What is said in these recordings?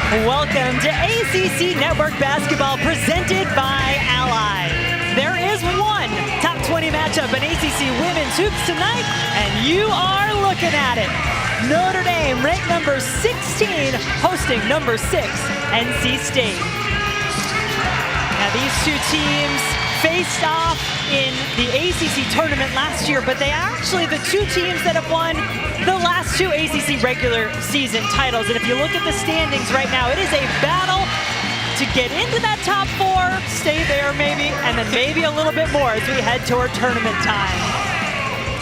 Welcome to ACC Network Basketball presented by Ally. There is one top 20 matchup in ACC women's hoops tonight, and you are looking at it. Notre Dame, ranked number 16, hosting number 6, NC State. Now these two teams faced off in the ACC tournament last year, but they are actually the two teams that have won the last two ACC regular season titles. And if you look at the standings right now, it is a battle to get into that top 4, stay there maybe, and then maybe a little bit more as we head toward tournament time.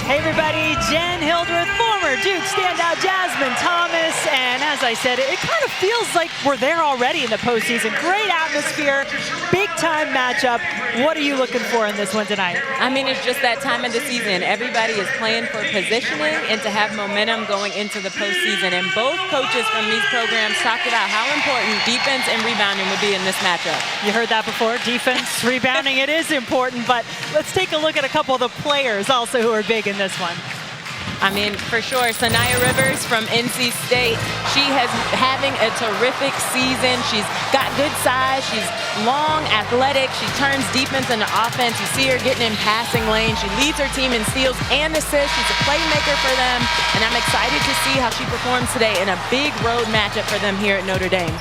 Hey everybody, Jen Hildreth, former Duke standout Jasmine Thomas, and as I said, it kind of feels like we're there already in the postseason. Great atmosphere, big time matchup. What are you looking for in this one tonight? I mean, it's just that time of the season. Everybody is playing for positioning and to have momentum going into the postseason. And both coaches from these programs talked about how important defense and rebounding would be in this matchup. You heard that before, defense, rebounding, it is important, but let's take a look at a couple of the players also who are big in this one. I mean, for sure, Sanaya Rivers from NC State, she has having a terrific season. She's got good size, she's long, athletic, she turns defense into offense. You see her getting in passing lanes. She leads her team in steals and assists. She's a playmaker for them, and I'm excited to see how she performs today in a big road matchup for them here at Notre Dame.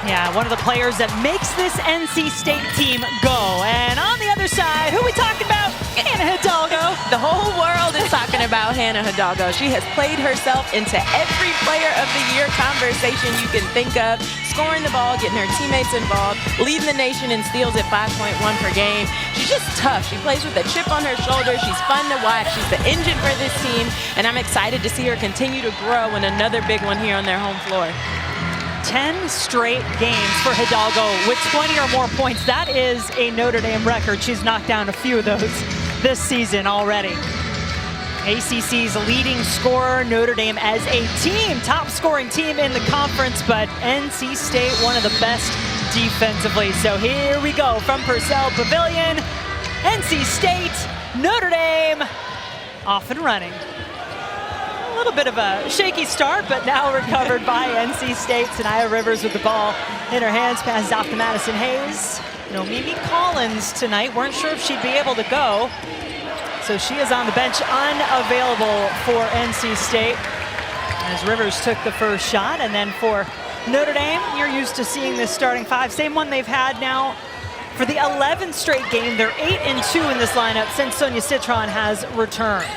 Yeah, one of the players that makes this NC State team go. And on the other side, who are we talking about? Hannah Hidalgo. The whole world is talking about Hannah Hidalgo. She has played herself into every player of the year conversation you can think of, scoring the ball, getting her teammates involved, leading the nation in steals at 5.1 per game. She's just tough. She plays with a chip on her shoulder. She's fun to watch. She's the engine for this team, and I'm excited to see her continue to grow in another big one here on their home floor. 10 straight games for Hidalgo with 20 or more points. That is a Notre Dame record. She's knocked down a few of those this season already. ACC's leading scorer, Notre Dame as a team, top scoring team in the conference, but NC State one of the best defensively. So here we go from Purcell Pavilion, NC State, Notre Dame, off and running. A little bit of a shaky start, but now recovered by NC State. Sanaya Rivers with the ball in her hands, passes off to Madison Hayes. No Mimi Collins tonight. Weren't sure if she'd be able to go. So she is on the bench, unavailable for NC State. As Rivers took the first shot, and then for Notre Dame, you're used to seeing this starting 5. Same one they've had now for the 11th straight game. They're 8-2 in this lineup since Sonia Citron has returned.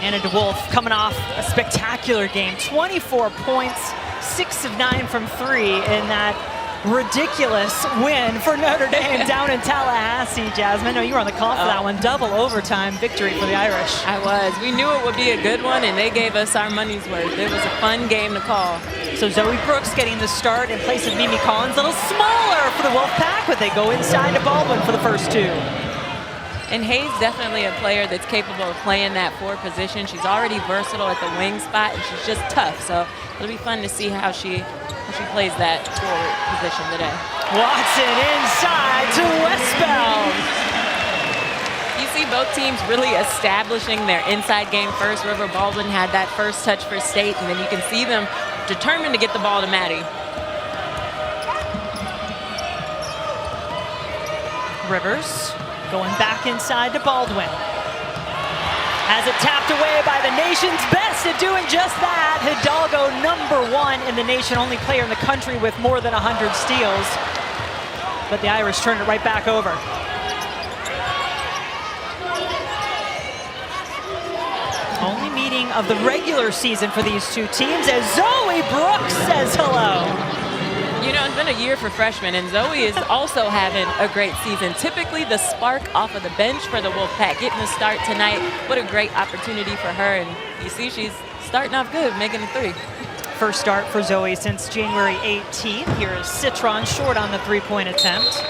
Anna DeWolf coming off a spectacular game. 24 points, 6 of 9 from 3 in that ridiculous win for Notre Dame down in Tallahassee. Jasmine, no, you were on the call for that one. Double overtime victory for the Irish. I was. We knew it would be a good one, and they gave us our money's worth. It was a fun game to call. So Zoe Brooks getting the start in place of Mimi Collins. A little smaller for the Wolfpack, but they go inside to Baldwin for the first 2. And Hayes definitely a player that's capable of playing that 4 position. She's already versatile at the wing spot, and she's just tough. So it'll be fun to see how she plays that forward position today. Watson inside to Westbound. You see both teams really establishing their inside game first. River Baldwin had that first touch for State, and then you can see them determined to get the ball to Maddie. Rivers going back inside to Baldwin. Has it tapped away by the nation's best at doing just that. Hidalgo, #1 in the nation, only player in the country with more than 100 steals. But the Irish turn it right back over. Only meeting of the regular season for these two teams as Zoe Brooks says hello. You know, it's been a year for freshmen, and Zoe is also having a great season. Typically the spark off of the bench for the Wolfpack. Getting the start tonight, what a great opportunity for her. And you see she's starting off good, making a 3. First start for Zoe since January 18th. Here is Citron short on the 3-point attempt.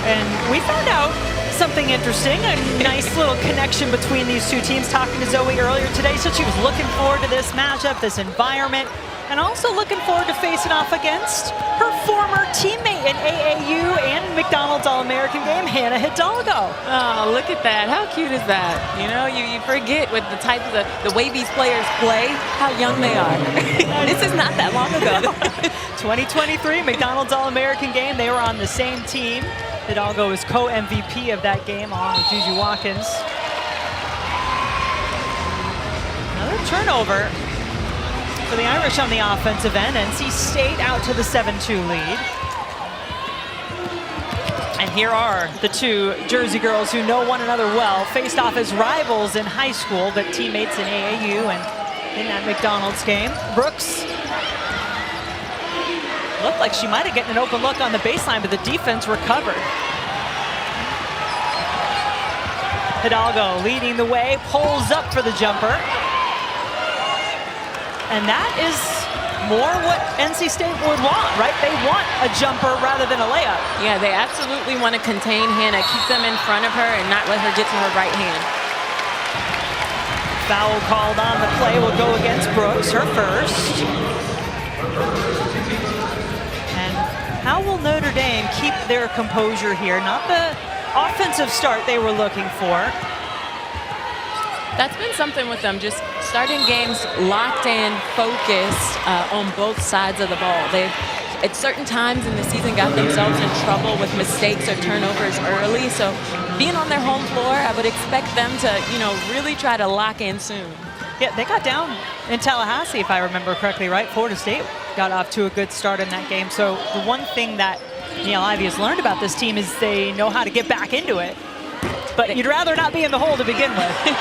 And we found out something interesting, a nice little connection between these two teams. Talking to Zoe earlier today, so she was looking forward to this matchup, this environment. and also looking forward to facing off against her former teammate in AAU and McDonald's All-American game, Hannah Hidalgo. Oh, look at that. How cute is that? You know, you forget with the type of the way these players play, how young they are. This is not that long ago. 2023 McDonald's All-American game. They were on the same team. Hidalgo was co-MVP of that game along with Juju Watkins. Another turnover for the Irish on the offensive end. NC State out to the 7-2 lead. And here are the two Jersey girls who know one another well, faced off as rivals in high school, but teammates in AAU and in that McDonald's game. Brooks looked like she might have gotten an open look on the baseline, but the defense recovered. Hidalgo leading the way, pulls up for the jumper. And that is more what NC State would want, right? They want a jumper rather than a layup. Yeah, they absolutely want to contain Hannah, keep them in front of her, and not let her get to her right hand. Foul called on the play will go against Brooks, her first. And how will Notre Dame keep their composure here? Not the offensive start they were looking for. That's been something with them, just starting games locked in, focused on both sides of the ball. They've, at certain times in the season, got themselves in trouble with mistakes or turnovers early. So being on their home floor, I would expect them to, you know, really try to lock in soon. Yeah, they got down in Tallahassee, if I remember correctly, right? Florida State got off to a good start in that game. So the one thing that Neil Ivey has learned about this team is they know how to get back into it. But you'd rather not be in the hole to begin with.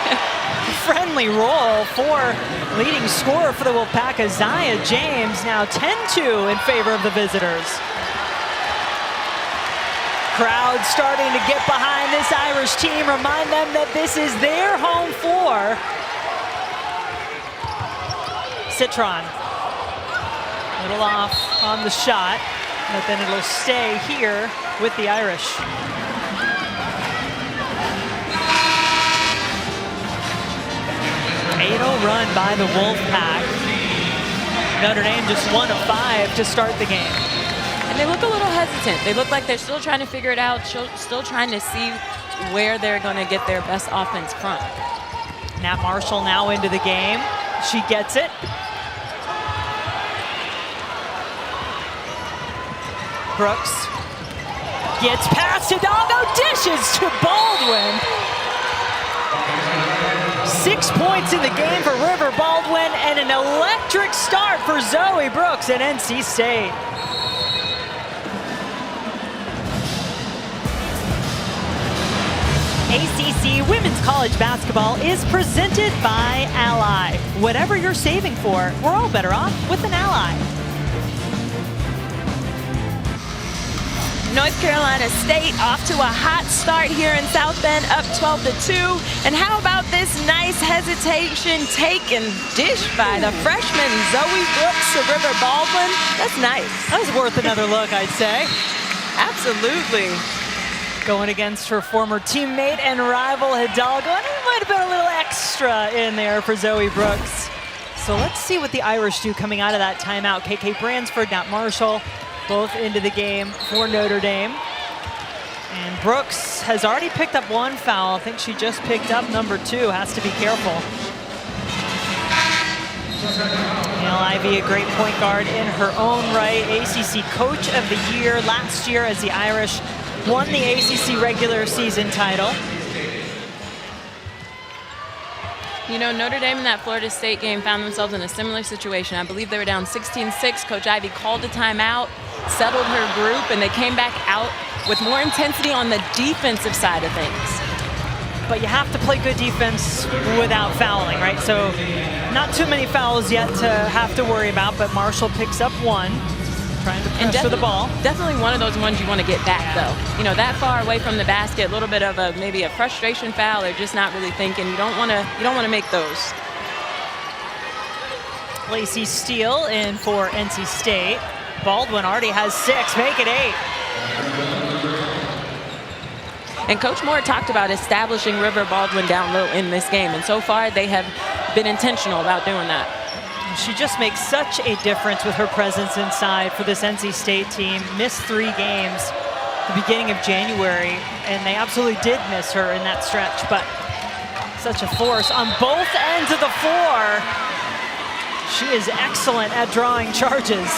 Friendly roll for leading scorer for the Wolfpack, Isaiah James, now 10-2 in favor of the visitors. Crowd starting to get behind this Irish team. Remind them that this is their home floor. Citron, little off on the shot, but then it'll stay here with the Irish. Run by the Wolfpack. Notre Dame just 1 of 5 to start the game. And they look a little hesitant. They look like they're still trying to figure it out, still trying to see where they're going to get their best offense from. Nat Marshall now into the game. She gets it. Brooks gets past Hidalgo, dishes to Baldwin. 6 points in the game for River Baldwin and an electric start for Zoe Brooks at NC State. ACC Women's College Basketball is presented by Ally. Whatever you're saving for, we're all better off with an Ally. North Carolina State off to a hot start here in South Bend, up 12-2. And how about this nice hesitation take and dish by the freshman Zoe Brooks to River Baldwin? That's nice. That was worth another look, I'd say. Absolutely. Going against her former teammate and rival Hidalgo. And it might have been a little extra in there for Zoe Brooks. So let's see what the Irish do coming out of that timeout. KK Bransford, Nat Marshall, both into the game for Notre Dame. And Brooks has already picked up 1 foul. I think she just picked up number 2. Has to be careful. Neil Ivey, a great point guard in her own right. ACC Coach of the Year last year as the Irish won the ACC regular season title. You know, Notre Dame in that Florida State game found themselves in a similar situation. I believe they were down 16-6. Coach Ivey called a timeout, settled her group, and they came back out with more intensity on the defensive side of things. But you have to play good defense without fouling, right? So not too many fouls yet to have to worry about, but Marshall picks up 1. Trying to press to the ball. Definitely one of those ones you want to get back, though. You know, that far away from the basket, a little bit of maybe a frustration foul or just not really thinking. You don't want to make those. Lacey Steele in for NC State. Baldwin already has 6, make it 8. And Coach Moore talked about establishing River Baldwin down low in this game, and so far they have been intentional about doing that. She just makes such a difference with her presence inside for this NC State team. Missed 3 games at the beginning of January, and they absolutely did miss her in that stretch, but such a force on both ends of the floor. She is excellent at drawing charges.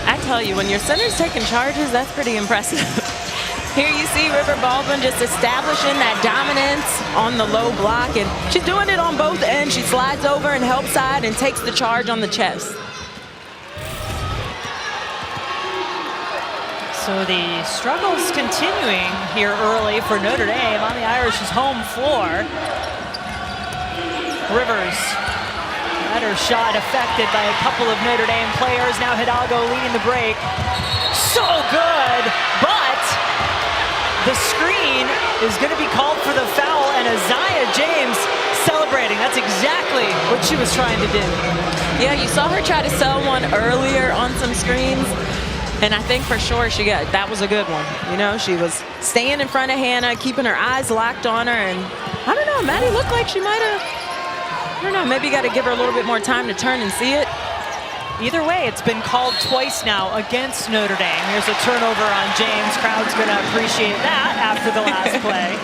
I tell you, when your center's taking charges, that's pretty impressive. Here you see River Baldwin just establishing that dominance on the low block, and she's doing it on both ends. She slides over and help side and takes the charge on the chest. So the struggles continuing here early for Notre Dame on the Irish's home floor. Rivers had her shot affected by a couple of Notre Dame players. Now Hidalgo leading the break. So good, but the screen is going to be called for the foul, and Isaiah James celebrating. That's exactly what she was trying to do. Yeah, you saw her try to sell one earlier on some screens, and I think for sure that was a good one. You know, she was staying in front of Hannah, keeping her eyes locked on her, and I don't know, Maddie looked like she might have, I don't know, maybe got to give her a little bit more time to turn and see it. Either way, it's been called twice now against Notre Dame. Here's a turnover on James. Crowd's going to appreciate that after the last play.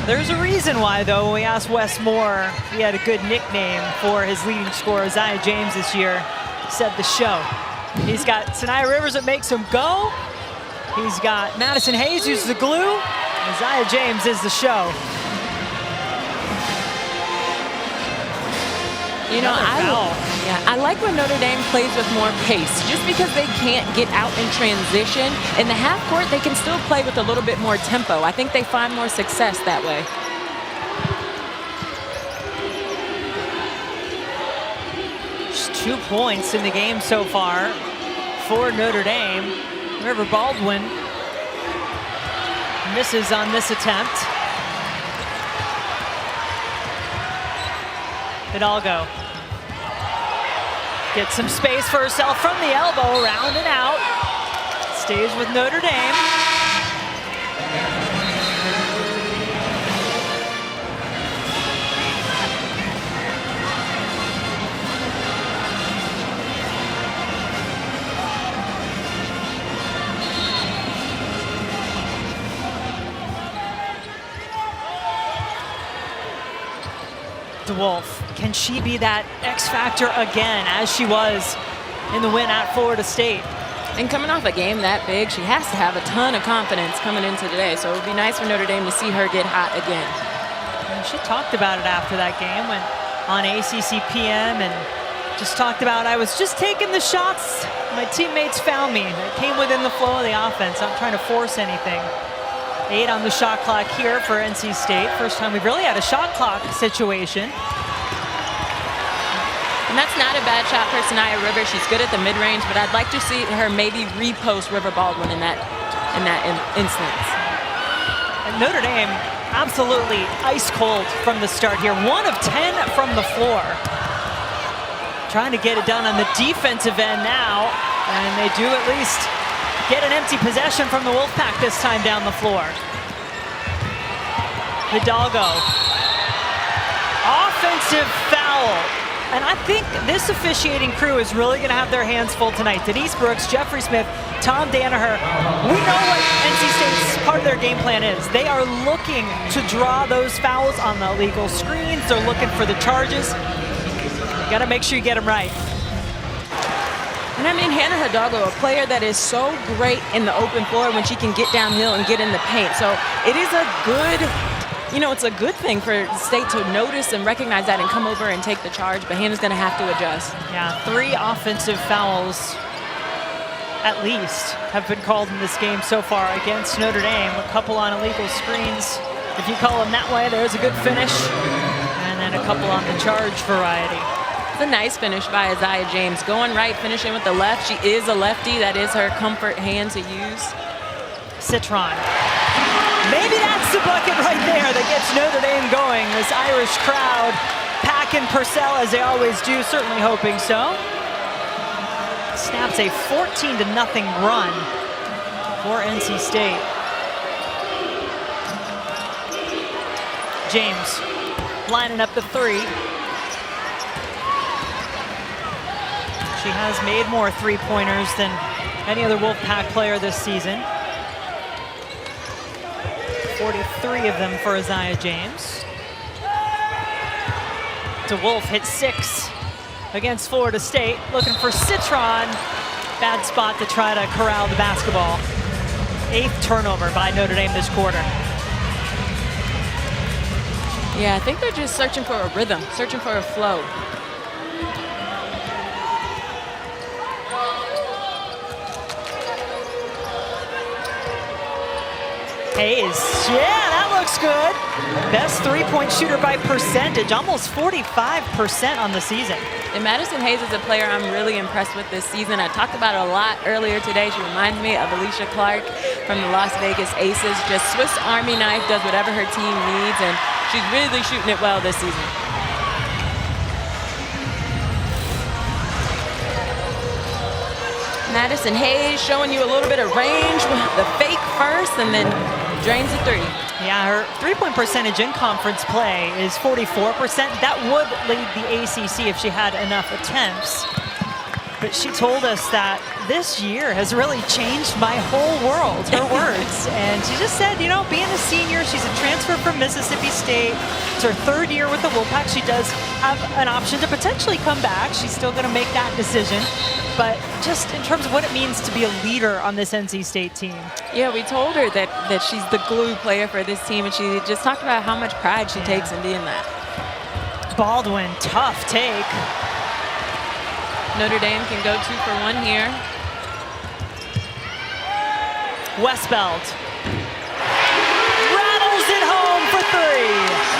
There's a reason why, though, when we asked Wes Moore, he had a good nickname for his leading scorer, Isaiah James, this year. He said the show. He's got Sanaya Rivers that makes him go. He's got Madison Hayes, who's the glue. Isaiah James is the show. You know, I like when Notre Dame plays with more pace. Just because they can't get out in transition, in the half court, they can still play with a little bit more tempo. I think they find more success that way. Just 2 points in the game so far for Notre Dame. River Baldwin misses on this attempt. Hidalgo gets some space for herself from the elbow, round and out. Stays with Notre Dame. DeWolf, can she be that X factor again, as she was in the win at Florida State? And coming off a game that big, she has to have a ton of confidence coming into today. So it would be nice for Notre Dame to see her get hot again. And she talked about it after that game, went on ACC PM and just talked about, I was just taking the shots. My teammates found me. They came within the flow of the offense. Not trying to force anything. 8 on the shot clock here for NC State. First time we've really had a shot clock situation. And that's not a bad shot for Sanaya Rivers. She's good at the mid-range, but I'd like to see her maybe repost River Baldwin in that instance. And Notre Dame absolutely ice cold from the start here. 1 of 10 from the floor. Trying to get it done on the defensive end now, and they do at least get an empty possession from the Wolfpack this time down the floor. Hidalgo. Offensive foul. And I think this officiating crew is really going to have their hands full tonight. Denise Brooks, Jeffrey Smith, Tom Danaher. We know what NC State's part of their game plan is. They are looking to draw those fouls on the illegal screens. They're looking for the charges. You got to make sure you get them right. And I mean, Hannah Hidalgo, a player that is so great in the open floor when she can get downhill and get in the paint. So it is a good, you know, it's a good thing for the State to notice and recognize that and come over and take the charge. But Hannah's going to have to adjust. Yeah, 3 offensive fouls at least have been called in this game so far against Notre Dame. A couple on illegal screens. If you call them that way, there's a good finish. And then a couple on the charge variety. It's a nice finish by Isaiah James. Going right, finishing with the left. She is a lefty. That is her comfort hand to use. Citron. Maybe that's the bucket right there that gets Notre Dame going. This Irish crowd packing Purcell as they always do, certainly hoping so. Snaps a 14-0 run for NC State. James lining up the three. She has made more three-pointers than any other Wolfpack player this season. 43 of them for Isaiah James. DeWolf hit 6 against Florida State, looking for Citron. Bad spot to try to corral the basketball. 8th turnover by Notre Dame this quarter. Yeah, I think they're just searching for a rhythm, searching for a flow. Hayes, yeah, that looks good. Best three-point shooter by percentage, almost 45% on the season. And Madison Hayes is a player I'm really impressed with this season. I talked about it a lot earlier today. She reminds me of Alicia Clark from the Las Vegas Aces. Just Swiss Army knife, does whatever her team needs, and she's really shooting it well this season. Madison Hayes showing you a little bit of range with the fake first and then drains the three. Yeah, her three-point percentage in conference play is 44%. That would lead the ACC if she had enough attempts. But she told us that this year has really changed my whole world, her words. And she just said, you know, being a senior, she's a transfer from Mississippi State. It's her 3rd year with the Wolfpack. She does have an option to potentially come back. She's still going to make that decision. But just in terms of what it means to be a leader on this NC State team. Yeah, we told her that she's the glue player for this team, and she just talked about how much pride she takes in being that. Baldwin, tough take. Notre Dame can go 2 for 1 here. Westbeld rattles it home for 3.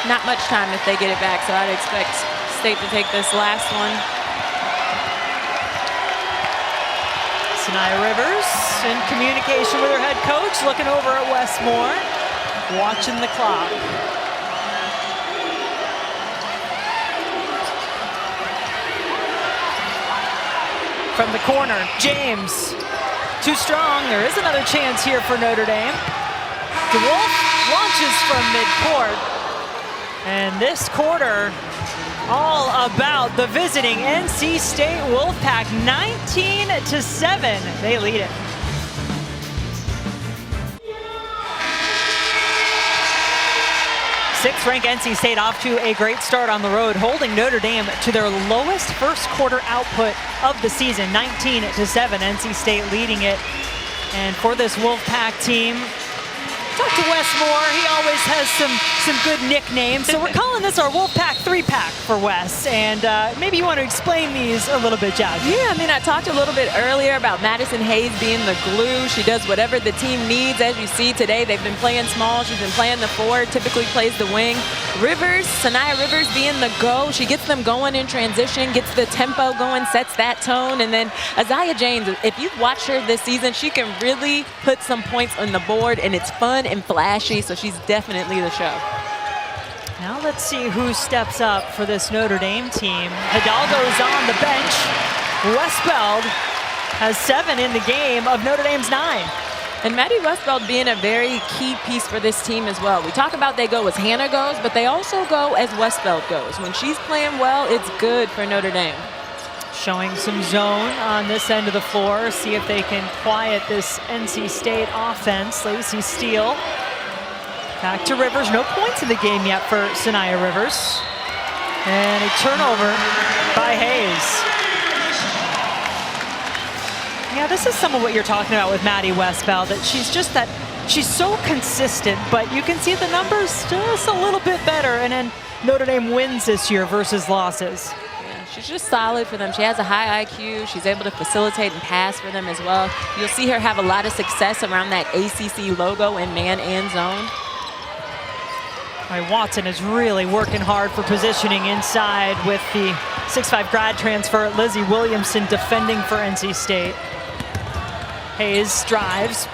Not much time if they get it back, so I'd expect State to take this last one. Sanaya Rivers in communication with her head coach, looking over at Westmore, watching the clock. From the corner, James, too strong. There is another chance here for Notre Dame. DeWolf launches from midcourt. And this quarter, all about the visiting NC State Wolfpack, 19-7. They lead it. Sixth-ranked NC State off to a great start on the road, holding Notre Dame to their lowest first quarter output of the season, 19-7. NC State leading it. And for this Wolfpack team, talk to Westmore. He always has some good nicknames. So we're calling this our Wolfpack 3-pack for Wes. And maybe you want to explain these a little bit, Jazz. Yeah, I mean, I talked a little bit earlier about Madison Hayes being the glue. She does whatever the team needs. As you see today, they've been playing small. She's been playing the 4, typically plays the wing. Rivers, Sanaya Rivers being the go. She gets them going in transition, gets the tempo going, sets that tone. And then Isaiah James, if you've watched her this season, she can really put some points on the board, and it's fun and flashy, so she's definitely the show. Now let's see who steps up for this Notre Dame team. Hidalgo's on the bench. Westbeld has 7 in the game of Notre Dame's 9. And Maddie Westbeld being a very key piece for this team as well. We talk about they go as Hannah goes, but they also go as Westbeld goes. When she's playing well, it's good for Notre Dame. Showing some zone on this end of the floor. See if they can quiet this NC State offense. Lacey Steele. Back to Rivers. No points in the game yet for Sanaya Rivers. And a turnover by Hayes. Yeah, this is some of what you're talking about with Maddie Westbeld, that she's so consistent, but you can see the numbers just a little bit better. And then Notre Dame wins this year versus losses. She's just solid for them. She has a high IQ. She's able to facilitate and pass for them as well. You'll see her have a lot of success around that ACC logo in man and zone. Watson is really working hard for positioning inside with the 6'5" grad transfer. Lizzie Williamson defending for NC State. Hayes drives.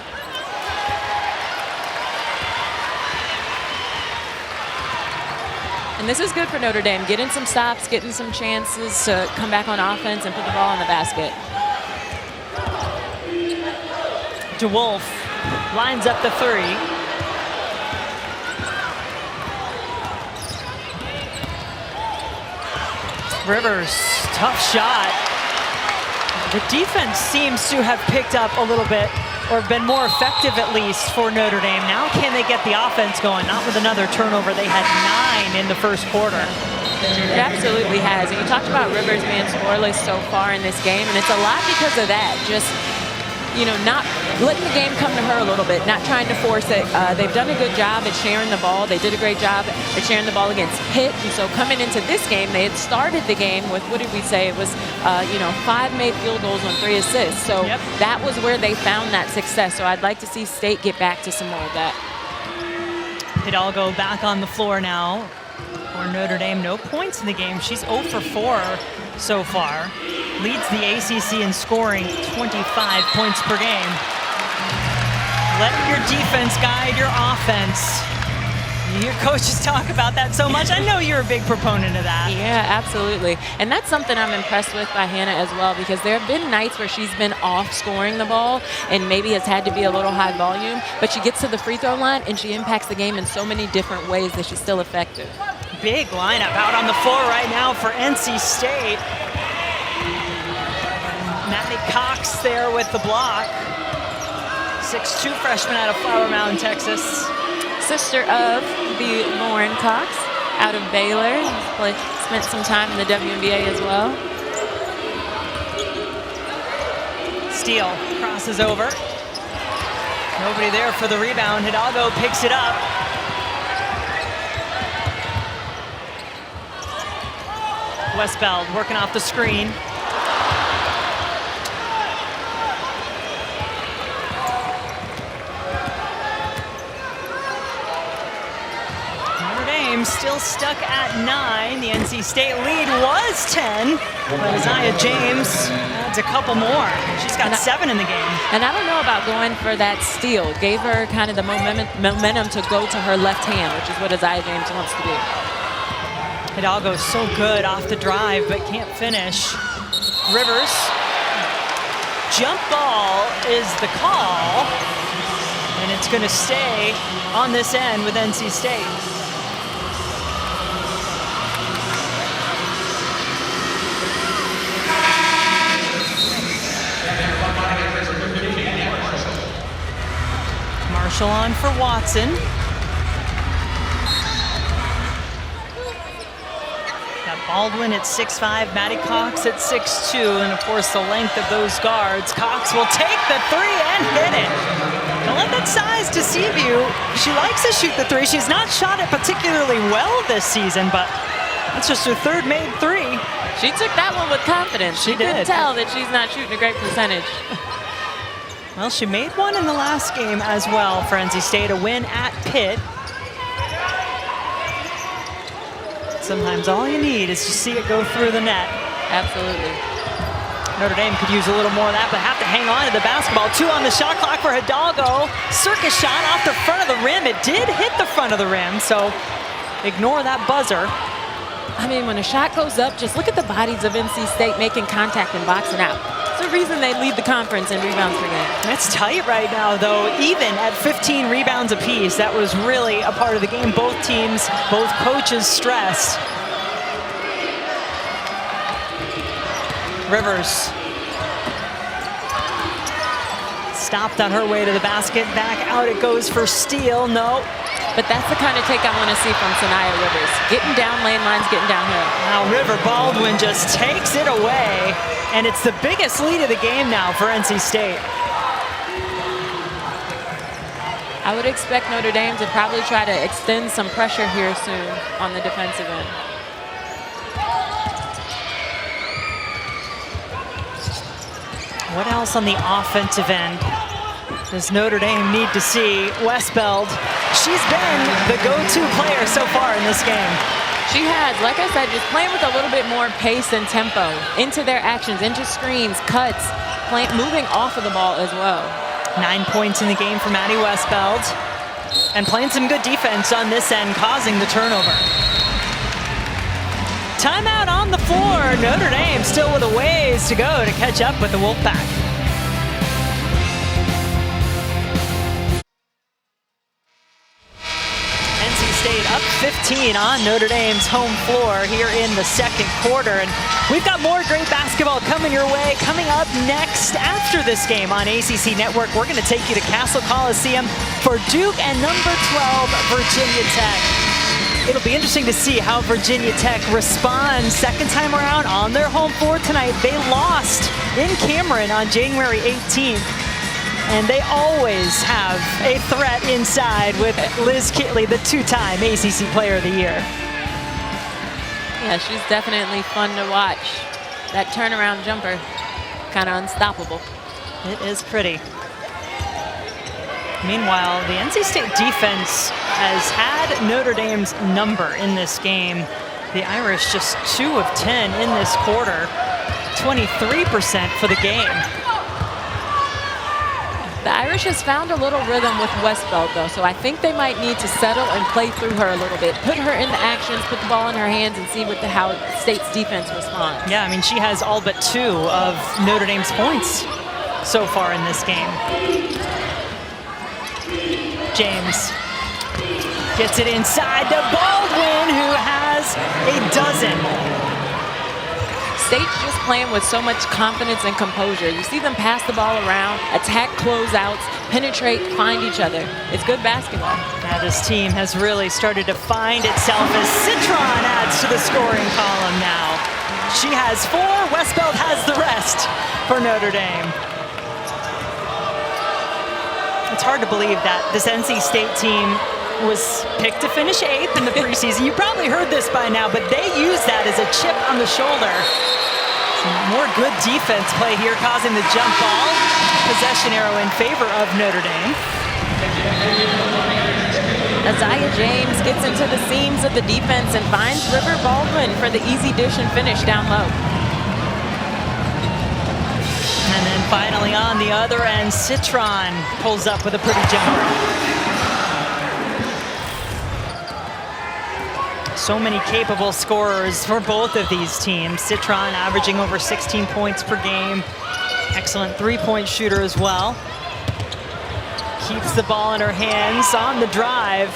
And this is good for Notre Dame, getting some stops, getting some chances to come back on offense and put the ball in the basket. DeWolf lines up the three. Rivers, tough shot. The defense seems to have picked up a little bit, or been more effective at least for Notre Dame. Now can they get the offense going? Not with another turnover. They had 9 in the first quarter. It absolutely has. And you talked about Rivers being scoreless so far in this game, and it's a lot because of that. Just, you know, not letting the game come to her a little bit, not trying to force it. They've done a good job at sharing the ball. They did a great job at sharing the ball against Pitt. And so coming into this game, they had started the game with, what did we say? It was, 5 made field goals on 3 assists. So that was where they found that success. So I'd like to see State get back to some more of that. Hidalgo back on the floor now for Notre Dame. No points in the game. She's 0 for 4 so far. Leads the ACC in scoring, 25 points per game. Let your defense guide your offense. You hear coaches talk about that so much. I know you're a big proponent of that. Yeah, absolutely. And that's something I'm impressed with by Hannah as well, because there have been nights where she's been off scoring the ball and maybe has had to be a little high volume, but she gets to the free throw line and she impacts the game in so many different ways that she's still effective. Big lineup out on the floor right now for NC State. Maddie Cox there with the block. 6'2" freshman out of Flower Mound, Texas. Sister of the Lauren Cox out of Baylor. Spent some time in the WNBA as well. Steele crosses over. Nobody there for the rebound. Hidalgo picks it up. Westbeld working off the screen. Notre Dame still stuck at 9. The NC State lead was 10, but Isaiah James adds a couple more. She's got 7 in the game. And I don't know about going for that steal. Gave her kind of the momentum to go to her left hand, which is what Isaiah James wants to do. Hidalgo's so good off the drive, but can't finish. Rivers. Jump ball is the call, and it's going to stay on this end with NC State. Marshall on for Watson. Baldwin at 6'5", Maddie Cox at 6'2", and of course the length of those guards. Cox will take the 3 and hit it. Don't let that size deceive you. She likes to shoot the 3. She's not shot it particularly well this season, but that's just her 3rd made 3. She took that one with confidence. She did. Couldn't tell that she's not shooting a great percentage. Well, she made one in the last game as well for NC State, a win at Pitt. Sometimes all you need is to see it go through the net. Absolutely. Notre Dame could use a little more of that, but have to hang on to the basketball. 2 on the shot clock for Hidalgo. Circus shot off the front of the rim. It did hit the front of the rim, so ignore that buzzer. I mean, when a shot goes up, just look at the bodies of NC State making contact and boxing out. It's the reason they lead the conference in rebounds per game. That's tight right now, though. Even at 15 rebounds apiece, that was really a part of the game. Both teams, both coaches stressed. Rivers. Stopped on her way to the basket. Back out it goes for Steele. No. But that's the kind of take I want to see from Sanaya Rivers. Getting down lane lines, getting downhill. Now River Baldwin just takes it away, and it's the biggest lead of the game now for NC State. I would expect Notre Dame to probably try to extend some pressure here soon on the defensive end. What else on the offensive end does Notre Dame need to see? Westbeld, she's been the go-to player so far in this game. She has, like I said, just playing with a little bit more pace and tempo into their actions, into screens, cuts, moving off of the ball as well. 9 points in the game for Maddie Westbeld, and playing some good defense on this end, causing the turnover. Timeout on the floor. Notre Dame still with a ways to go to catch up with the Wolfpack. State up 15 on Notre Dame's home floor here in the second quarter. And we've got more great basketball coming your way. Coming up next after this game on ACC Network, we're going to take you to Castle Coliseum for Duke and number 12, Virginia Tech. It'll be interesting to see how Virginia Tech responds second time around on their home floor tonight. They lost in Cameron on January 18th. And they always have a threat inside with Liz Kitley, the two-time ACC Player of the Year. Yeah, she's definitely fun to watch. That turnaround jumper, kind of unstoppable. It is pretty. Meanwhile, the NC State defense has had Notre Dame's number in this game. The Irish just 2 of 10 in this quarter, 23% for the game. The Irish has found a little rhythm with Westbeld, though, so I think they might need to settle and play through her a little bit. Put her into actions, put the ball in her hands, and see how State's defense responds. Yeah, I mean, she has all but 2 of Notre Dame's points so far in this game. James gets it inside to Baldwin, who has a dozen. State's just playing with so much confidence and composure. You see them pass the ball around, attack closeouts, penetrate, find each other. It's good basketball. Yeah, this team has really started to find itself as Citron adds to the scoring column now. She has 4, Westbeld has the rest for Notre Dame. It's hard to believe that this NC State team was picked to finish 8th in the preseason. You probably heard this by now, but they used that as a chip on the shoulder. Some more good defense play here, causing the jump ball. Possession arrow in favor of Notre Dame. Isaiah James gets into the seams of the defense and finds River Baldwin for the easy dish and finish down low. And then finally on the other end, Citron pulls up with a pretty jumper. So many capable scorers for both of these teams. Citron averaging over 16 points per game. Excellent three-point shooter as well. Keeps the ball in her hands on the drive.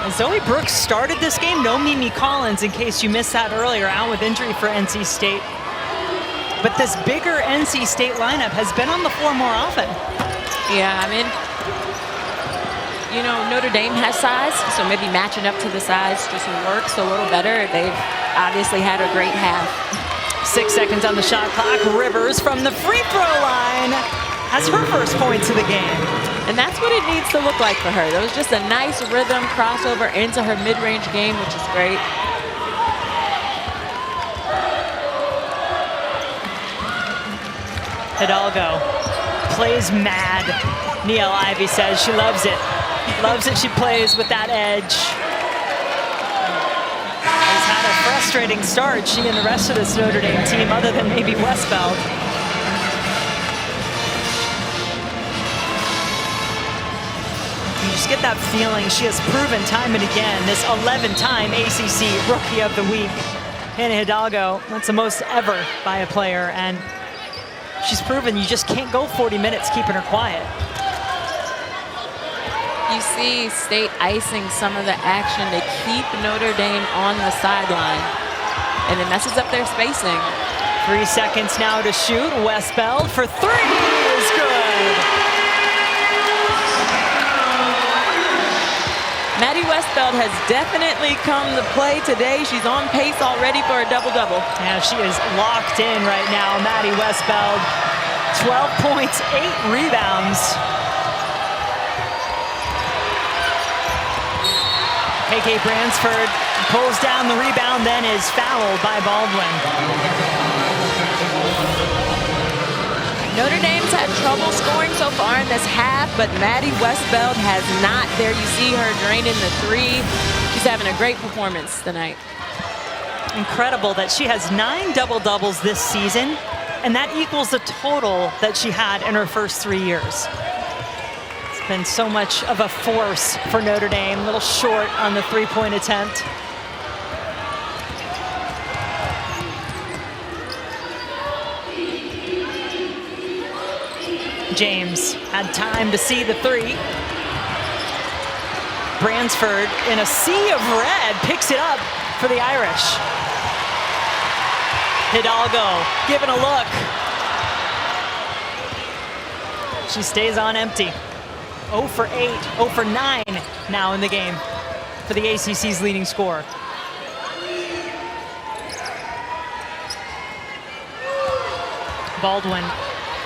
And Zoe Brooks started this game. No Mimi Collins, in case you missed that earlier, out with injury for NC State. But this bigger NC State lineup has been on the floor more often. Yeah, I mean, you know, Notre Dame has size, so maybe matching up to the size just works a little better. They've obviously had a great half. 6 seconds on the shot clock. Rivers from the free throw line has her first points of the game. And that's what it needs to look like for her. That was just a nice rhythm crossover into her mid-range game, which is great. Hidalgo plays mad. Niele Ivey says she loves it. Loves it, she plays with that edge. Has had a frustrating start, she and the rest of this Notre Dame team, other than maybe Westbeld. You just get that feeling she has proven time and again, this 11-time ACC Rookie of the Week. Hannah Hidalgo, that's the most ever by a player, and she's proven you just can't go 40 minutes keeping her quiet. You see State icing some of the action to keep Notre Dame on the sideline, and it messes up their spacing. 3 seconds now to shoot. Westbeld for 3 is good. Maddie Westbeld has definitely come to play today. She's on pace already for a double-double. Yeah, she is locked in right now. Maddie Westbeld, 12 points, 8 rebounds. KK Bransford pulls down the rebound, then is fouled by Baldwin. Notre Dame's had trouble scoring so far in this half, but Maddie Westbeld has not. There you see her draining the 3. She's having a great performance tonight. Incredible that she has 9 double-doubles this season, and that equals the total that she had in her first 3 years. It's been so much of a force for Notre Dame, a little short on the 3-point attempt. James had time to see the 3. Bransford, in a sea of red, picks it up for the Irish. Hidalgo giving a look. She stays on empty. 0 for 8, 0 for 9 now in the game for the ACC's leading scorer. Baldwin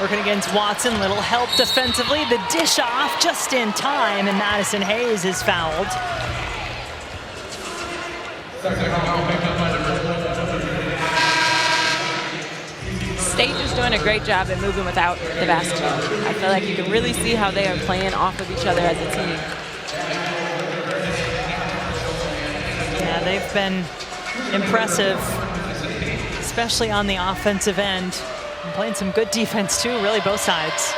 working against Watson. Little help defensively. The dish off just in time, and Madison Hayes is fouled. State is doing a great job at moving without the basketball. I feel like you can really see how they are playing off of each other as a team. Yeah, they've been impressive, especially on the offensive end. And playing some good defense too, really both sides.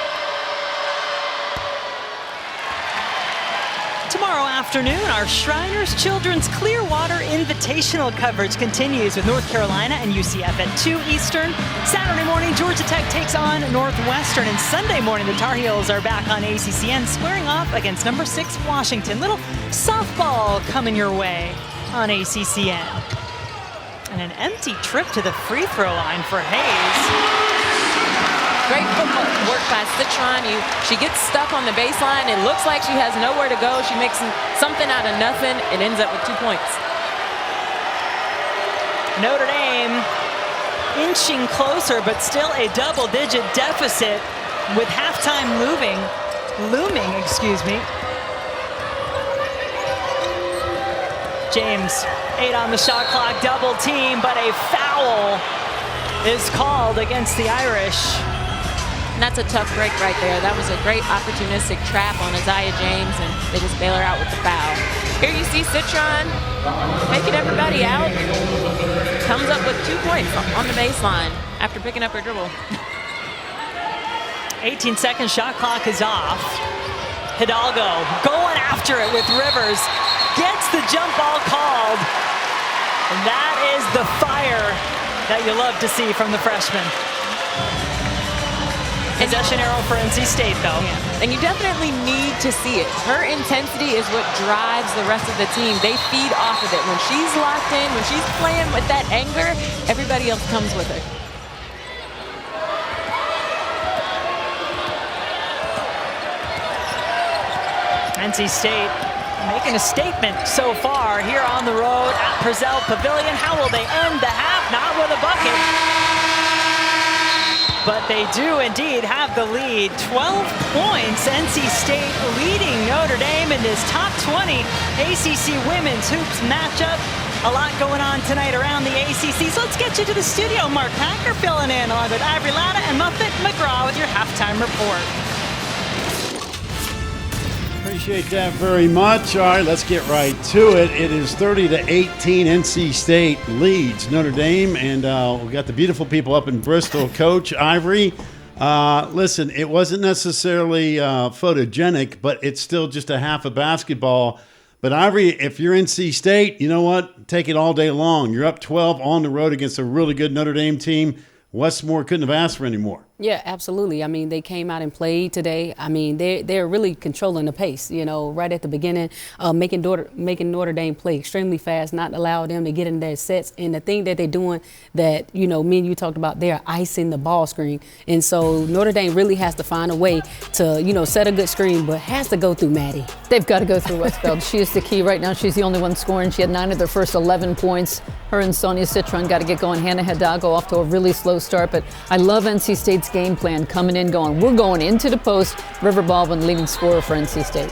Tomorrow afternoon, our Shriners Children's Clearwater Invitational coverage continues with North Carolina and UCF at 2 Eastern. Saturday morning, Georgia Tech takes on Northwestern, and Sunday morning, the Tar Heels are back on ACCN, squaring off against number 6 Washington. Little softball coming your way on ACCN. And an empty trip to the free throw line for Hayes. Great football work by Citron. She gets stuck on the baseline. It looks like she has nowhere to go. She makes something out of nothing. It ends up with 2 points. Notre Dame inching closer, but still a double-digit deficit with halftime looming. James, 8 on the shot clock, double team, but a foul is called against the Irish. And that's a tough break right there. That was a great opportunistic trap on Isaiah James, and they just bail her out with the foul. Here you see Citron making everybody out. Comes up with 2 points on the baseline after picking up her dribble. 18-second shot clock is off. Hidalgo going after it with Rivers. Gets the jump ball called. And that is the fire that you love to see from the freshman. Possession arrow for NC State, though. Yeah. And you definitely need to see it. Her intensity is what drives the rest of the team. They feed off of it. When she's locked in, when she's playing with that anger, everybody else comes with her. NC State making a statement so far here on the road at Purcell Pavilion. How will they end the half? Not with a bucket. But they do indeed have the lead. 12 points. NC State leading Notre Dame in this top 20 ACC women's hoops matchup. A lot going on tonight around the ACC. So let's get you to the studio. Mark Packer filling in along with Ivory Latta and Muffet McGraw with your halftime report. Appreciate that very much. All right, let's get right to it. It is 30-18. NC State leads Notre Dame, and we got the beautiful people up in Bristol. Coach Ivory, listen, it wasn't necessarily photogenic, but it's still just a half of basketball. But Ivory, if you're NC State, you know what? Take it all day long. You're up 12 on the road against a really good Notre Dame team. Westmore couldn't have asked for any more. Yeah, absolutely. I mean, they came out and played today. I mean, they're really controlling the pace, you know, right at the beginning, making Notre Dame play extremely fast, not allow them to get in their sets. And the thing that they're doing that, you know, me and you talked about, they're icing the ball screen. And so Notre Dame really has to find a way to, you know, set a good screen, but has to go through Maddie. They've got to go through Westfield. She is the key right now. She's the only one scoring. She had 9 of their first 11 points. Her and Sonia Citron got to get going. Hannah Hidalgo off to a really slow start, but I love NC State's game plan coming in going. We're going into the post. River Baldwin leading scorer for NC State.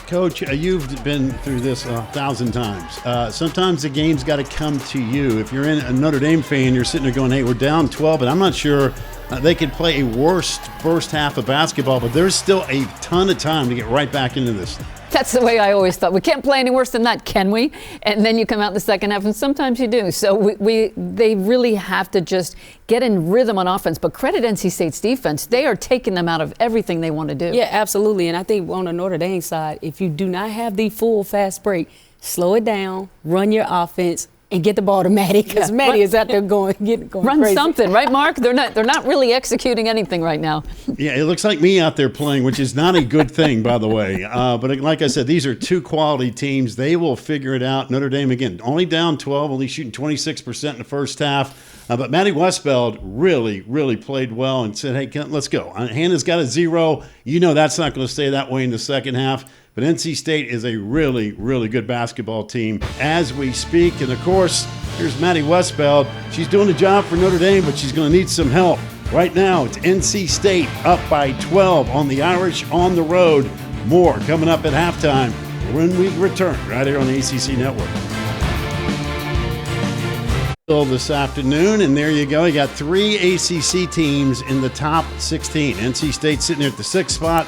Coach, you've been through this 1,000 times. Sometimes the game's got to come to you. If you're a Notre Dame fan, you're sitting there going, hey, we're down 12, but I'm not sure they could play a worse first half of basketball, but there's still a ton of time to get right back into this. That's the way I always thought. We can't play any worse than that, can we? And then you come out in the second half, and sometimes you do. So they really have to just get in rhythm on offense. But credit NC State's defense. They are taking them out of everything they want to do. Yeah, absolutely. And I think on the Notre Dame side, if you do not have the full fast break, slow it down, run your offense, and get the ball to Maddie, because Maddie is out there going Run crazy. something, right, Mark? They're not really executing anything right now. Yeah, it looks like me out there playing, which is not a good thing, by the way. But like I said, these are two quality teams. They will figure it out. Notre Dame, again, only down 12, only shooting 26% in the first half. But Maddie Westbeld really, really played well and said, hey, let's go. Hannah's got a 0. You know that's not going to stay that way in the second half. But NC State is a really, really good basketball team as we speak. And, of course, here's Maddie Westbeld. She's doing the job for Notre Dame, but she's going to need some help. Right now, it's NC State up by 12 on the Irish on the road. More coming up at halftime when we return right here on the ACC Network. This afternoon, and there you go. You got 3 ACC teams in the top 16. NC State sitting there at the 6th spot.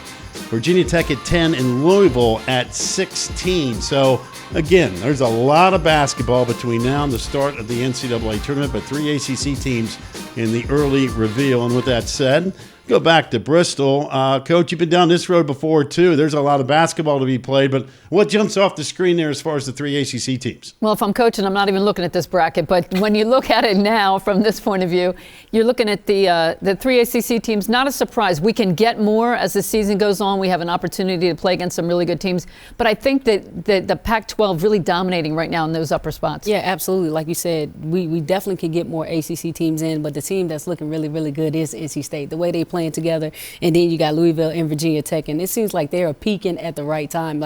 Virginia Tech at 10 and Louisville at 16. So, again, there's a lot of basketball between now and the start of the NCAA tournament, but 3 ACC teams in the early reveal. And with that said, go back to Bristol. Coach, you've been down this road before, too. There's a lot of basketball to be played, but what jumps off the screen there as far as the 3 ACC teams? Well, if I'm coaching, I'm not even looking at this bracket, but when you look at it now from this point of view, you're looking at the 3 ACC teams. Not a surprise. We can get more as the season goes on. We have an opportunity to play against some really good teams, but I think that the Pac-12 really dominating right now in those upper spots. Yeah, absolutely. Like you said, we definitely can get more ACC teams in, but the team that's looking really, really good is NC State. The way they playing together, and then you got Louisville and Virginia Tech, and it seems like they are peaking at the right time.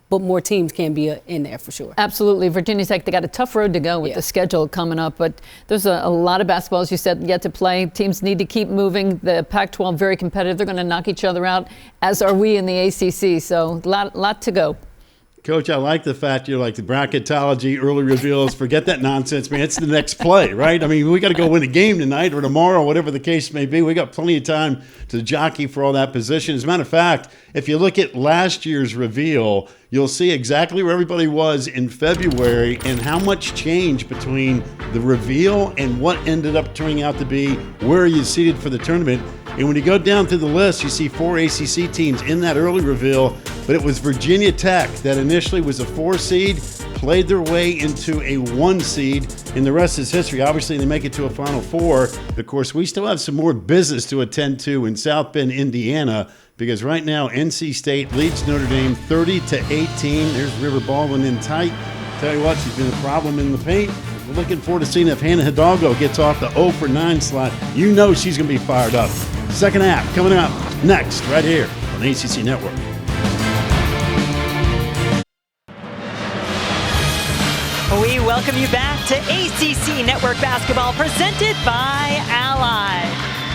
But more teams can be in there for sure. Absolutely. Virginia Tech, they got a tough road to go with the schedule coming up, but there's a lot of basketball, as you said, yet to play. Teams need to keep moving. The Pac-12 very competitive. They're going to knock each other out, as are we in the ACC. So a lot to go. Coach, I like the fact you're like the bracketology, early reveals. Forget that nonsense, man. It's the next play, right? I mean, we got to go win a game tonight or tomorrow, whatever the case may be. We got plenty of time to jockey for all that position. As a matter of fact, if you look at last year's reveal, you'll see exactly where everybody was in February and how much change between the reveal and what ended up turning out to be where you seated for the tournament. And when you go down through the list, you see 4 ACC teams in that early reveal, but it was Virginia Tech that initially was a 4 seed, played their way into a 1 seed, and the rest is history. Obviously, they make it to a Final Four. Of course, we still have some more business to attend to in South Bend, Indiana, because right now NC State leads Notre Dame 30-18. There's River Baldwin in tight. Tell you what, she's been a problem in the paint. We're looking forward to seeing if Hannah Hidalgo gets off the 0 for 9 slot. You know she's going to be fired up. Second half coming up next right here on the ACC Network. We welcome you back to ACC Network Basketball presented by Ally.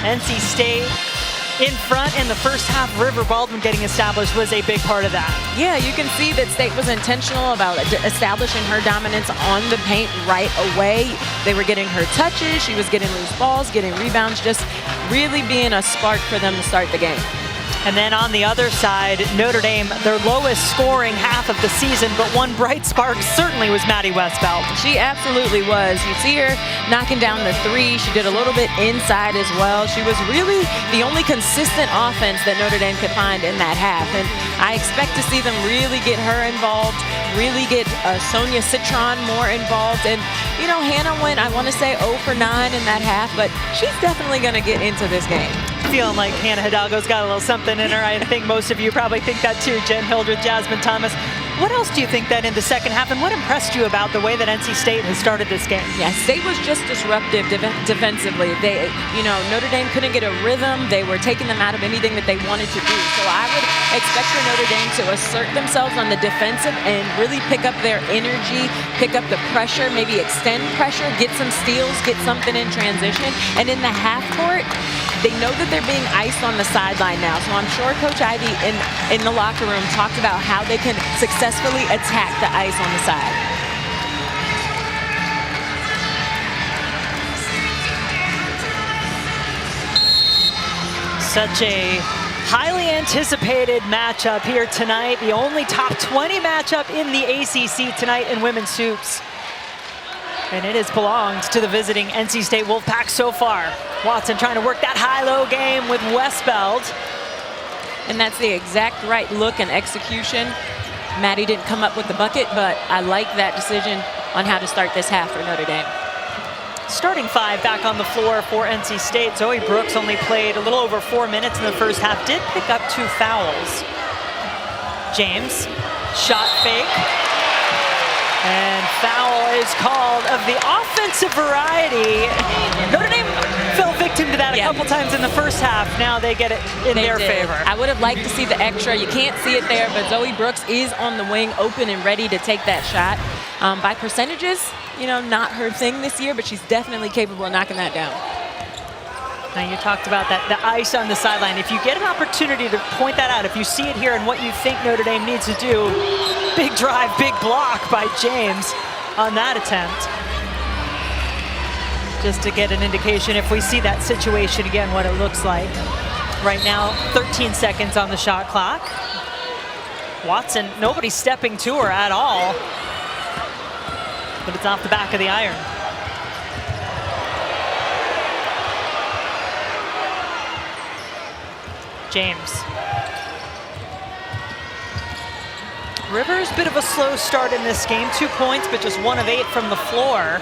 NC State in front in the first half. River Baldwin getting established was a big part of that. Yeah, you can see that State was intentional about establishing her dominance on the paint right away. They were getting her touches. She was getting loose balls, getting rebounds, just really being a spark for them to start the game. And then on the other side, Notre Dame, their lowest scoring half of the season, but one bright spark certainly was Maddie Westbeld. She absolutely was. You see her knocking down the 3. She did a little bit inside as well. She was really the only consistent offense that Notre Dame could find in that half. And I expect to see them really get her involved, really get Sonia Citron more involved. And, you know, Hannah went, I want to say, 0 for 9 in that half, but she's definitely going to get into this game. Feeling like Hannah Hidalgo's got a little something in her. I think most of you probably think that too. Jen Hildreth, Jasmine Thomas. What else do you think that in the second half, and what impressed you about the way that NC State has started this game? Yeah, State was just disruptive defensively. They, Notre Dame couldn't get a rhythm. They were taking them out of anything that they wanted to do. So I would expect for Notre Dame to assert themselves on the defensive and really pick up their energy, pick up the pressure, maybe extend pressure, get some steals, get something in transition. And in the half court, they know that they're being iced on the sideline now. So I'm sure Coach Ivey in the locker room talked about how they can successfully attack the ice on the side. Such a highly anticipated matchup here tonight. The only top 20 matchup in the ACC tonight in women's hoops. And it has belonged to the visiting NC State Wolfpack so far. Watson trying to work that high-low game with Westbeld. And that's the exact right look and execution. Maddie didn't come up with the bucket, but I like that decision. on how to start this half for Notre Dame. Starting 5 back on the floor for NC State. Zoe Brooks only played a little over 4 minutes in the first half, did pick up 2 fouls. James, shot fake. And foul is called of the offensive variety. Notre Dame fell victim to that a couple times in the first half. Now they get it in their favor. I would have liked to see the extra. You can't see it there, but Zoe Brooks is on the wing, open and ready to take that shot. By percentages, you know, not her thing this year, but she's definitely capable of knocking that down. Now you talked about that, the ice on the sideline. If you get an opportunity to point that out, if you see it here and what you think Notre Dame needs to do, big drive, big block by James on that attempt. Just to get an indication if we see that situation again, what it looks like. Right now, 13 seconds on the shot clock. Watson, nobody's stepping to her at all. But it's off the back of the iron. James. Rivers, bit of a slow start in this game. 2 points, but just 1 of 8 from the floor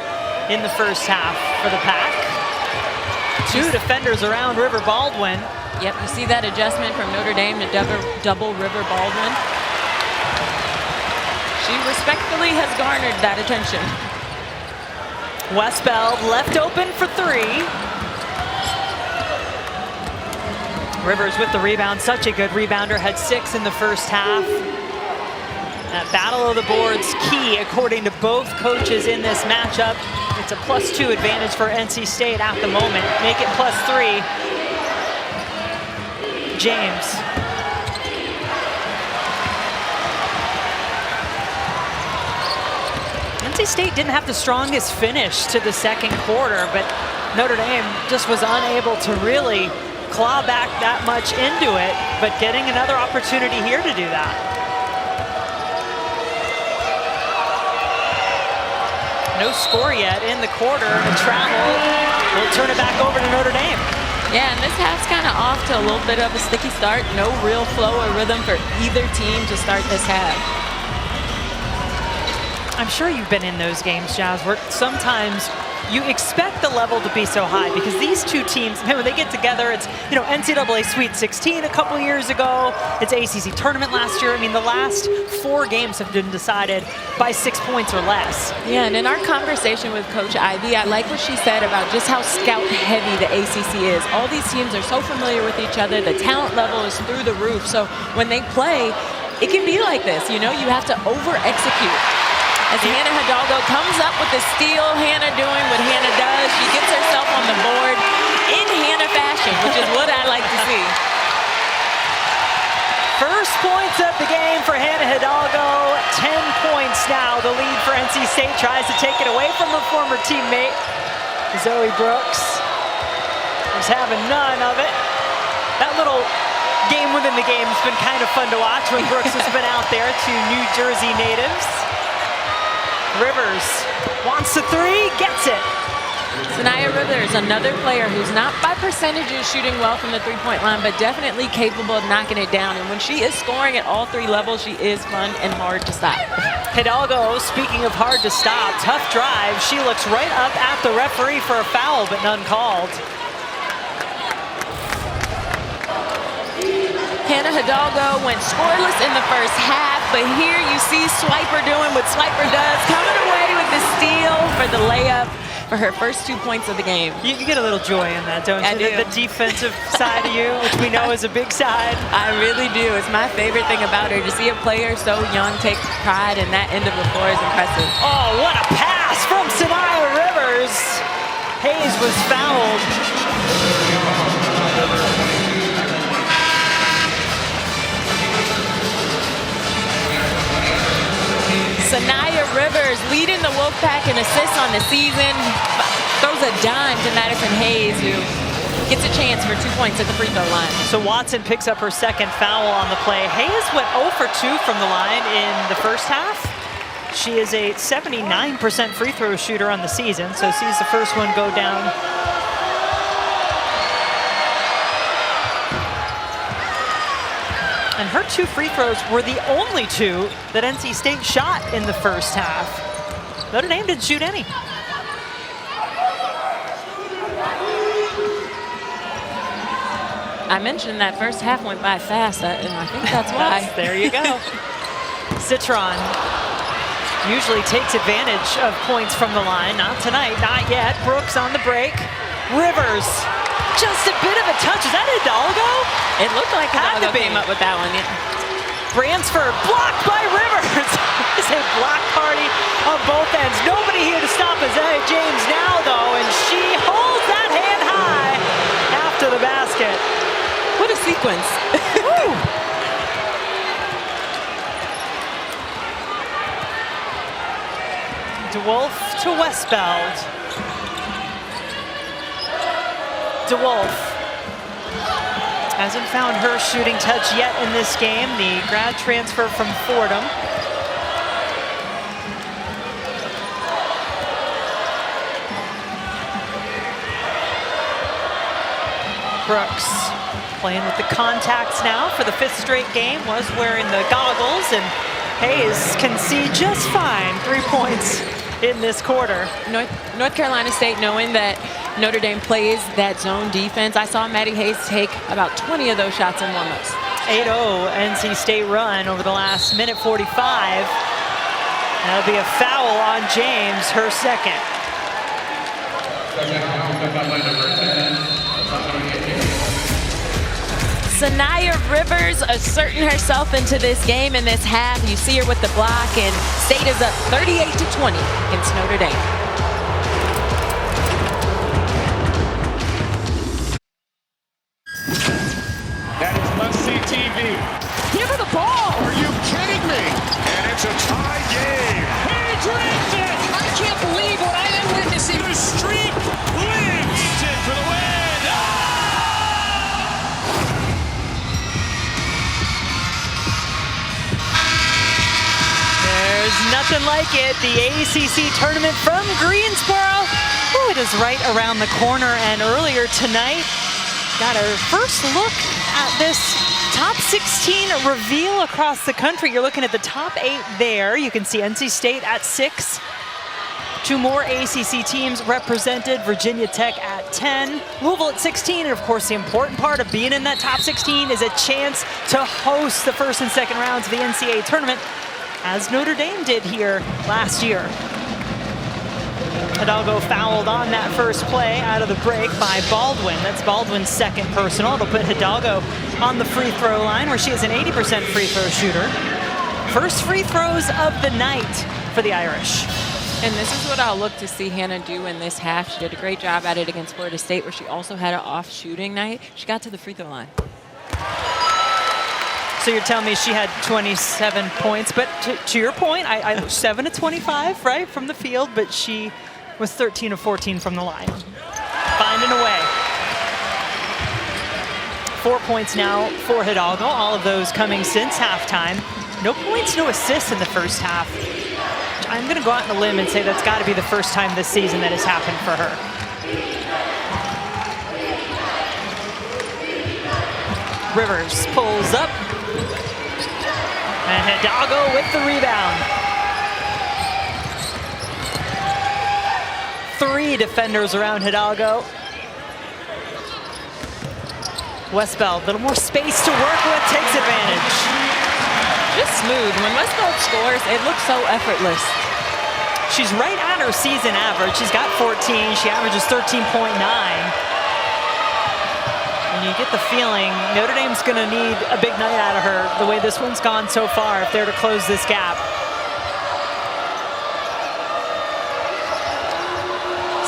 in the first half for the Pack. 2 defenders around River Baldwin. Yep, you see that adjustment from Notre Dame to double River Baldwin. She respectfully has garnered that attention. Westbeld left open for 3. Rivers with the rebound, such a good rebounder, had 6 in the first half. That battle of the boards key, according to both coaches in this matchup. It's a +2 advantage for NC State at the moment. Make it +3. James. NC State didn't have the strongest finish to the second quarter, but Notre Dame just was unable to really claw back that much into it, but getting another opportunity here to do that. No score yet in the quarter. The travel will turn it back over to Notre Dame. Yeah, and this half's kind of off to a little bit of a sticky start. No real flow or rhythm for either team to start this half. I'm sure you've been in those games, Jazz, where sometimes you expect the level to be so high because these two teams, man, when they get together, it's, you know, NCAA Sweet 16 a couple years ago. It's ACC tournament last year. I mean, the last 4 games have been decided by 6 points or less. Yeah, and in our conversation with Coach Ivy, I like what she said about just how scout heavy the ACC is. All these teams are so familiar with each other. The talent level is through the roof. So when they play, it can be like this. You know, you have to over-execute. As Hannah Hidalgo comes up with the steal, Hannah doing what Hannah does. She gets herself on the board in Hannah fashion, which is what I like to see. First points of the game for Hannah Hidalgo. 10 points now. The lead for NC State tries to take it away from her former teammate, Zoe Brooks. Is having none of it. That little game within the game has been kind of fun to watch when Brooks has been out there, 2 New Jersey natives. Rivers wants the 3, gets it. Sanaya Rivers, another player who's not by percentages shooting well from the three-point line, but definitely capable of knocking it down. And when she is scoring at all 3 levels, she is fun and hard to stop. Hidalgo, speaking of hard to stop, tough drive. She looks right up at the referee for a foul, but none called. Hannah Hidalgo went scoreless in the first half, but here you see Swiper doing what Swiper does, coming away with the steal for the layup for her first 2 points of the game. You get a little joy in that, don't you? I do. The defensive side of you, which we know is a big side. I really do. It's my favorite thing about her. To see a player so young take pride in that end of the floor is impressive. Oh, what a pass from Sanaya Rivers. Hayes was fouled. Sanaya Rivers leading the Wolfpack in assists on the season. Throws a dime to Madison Hayes, who gets a chance for 2 points at the free throw line. So Watson picks up her second foul on the play. Hayes went 0 for 2 from the line in the first half. She is a 79% free throw shooter on the season, so sees the first one go down. And her 2 free throws were the only 2 that NC State shot in the first half. Notre Dame didn't shoot any. I mentioned that first half went by fast, and I think that's why. There you go. Citron usually takes advantage of points from the line. Not tonight, not yet. Brooks on the break. Rivers, just a bit of a touch. Is that Hidalgo? It looked like Had to Hidalgo be. came up with that one. Yeah. Transfer blocked by Rivers. It's a block party on both ends. Nobody here to stop Isaiah James now, though, and she holds that hand high after the basket. What a sequence. DeWolf to Westbeld. DeWolf hasn't found her shooting touch yet in this game. The grad transfer from Fordham. Brooks playing with the contacts now for the 5th straight game. Was wearing the goggles, and Hayes can see just fine. 3 points in this quarter. North Carolina State, knowing that Notre Dame plays that zone defense, I saw Maddie Hayes take about 20 of those shots in warm-ups. 8-0 NC State run over the last minute 45. That'll be a foul on James, her second. Sanaya Rivers asserting herself into this game in this half. You see her with the block, and State is up 38-20 against Notre Dame. That is must-see TV. Give her the ball! Are you kidding me? And it's a tie game. He dreams it! I can't believe what I am witnessing. The streak lives. Needs it for the win. There's nothing like it. The ACC tournament from Greensboro. Oh, it is right around the corner, and earlier tonight, got our first look at this top 16 reveal across the country. You're looking at the top 8 there. You can see NC State at 6. 2 more ACC teams represented. Virginia Tech at 10. Louisville at 16. And of course, the important part of being in that top 16 is a chance to host the first and second rounds of the NCAA tournament, as Notre Dame did here last year. Hidalgo fouled on that first play out of the break by Baldwin. That's Baldwin's second personal. It'll put Hidalgo on the free throw line, where she is an 80% free throw shooter. First free throws of the night for the Irish. And this is what I'll look to see Hannah do in this half. She did a great job at it against Florida State, where she also had an off shooting night. She got to the free throw line. So you're telling me she had 27 points, but to your point, I 7 of 25, right, from the field, but she was 13 of 14 from the line. Finding a way. 4 points now for Hidalgo, all of those coming since halftime. No points, no assists in the first half. I'm going to go out on a limb and say that's got to be the first time this season that has happened for her. Rivers pulls up. And Hidalgo with the rebound. 3 defenders around Hidalgo. Westbeld, a little more space to work with, takes advantage. Just smooth. When Westbeld scores, it looks so effortless. She's right at her season average. She's got 14. She averages 13.9. And you get the feeling Notre Dame's going to need a big night out of her the way this one's gone so far if they're to close this gap.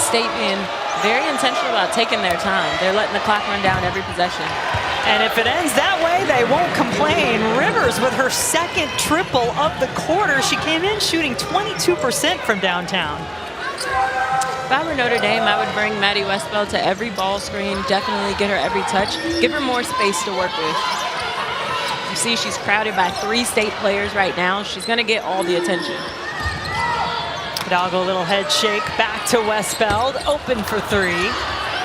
State being very intentional about taking their time. They're letting the clock run down every possession. And if it ends that way, they won't complain. Rivers with her second triple of the quarter. She came in shooting 22% from downtown. If I were Notre Dame, I would bring Maddie Westbeld to every ball screen, definitely get her every touch, give her more space to work with. You see she's crowded by 3 state players right now. She's going to get all the attention. Hidalgo, a little head shake, back to Westbeld, open for 3.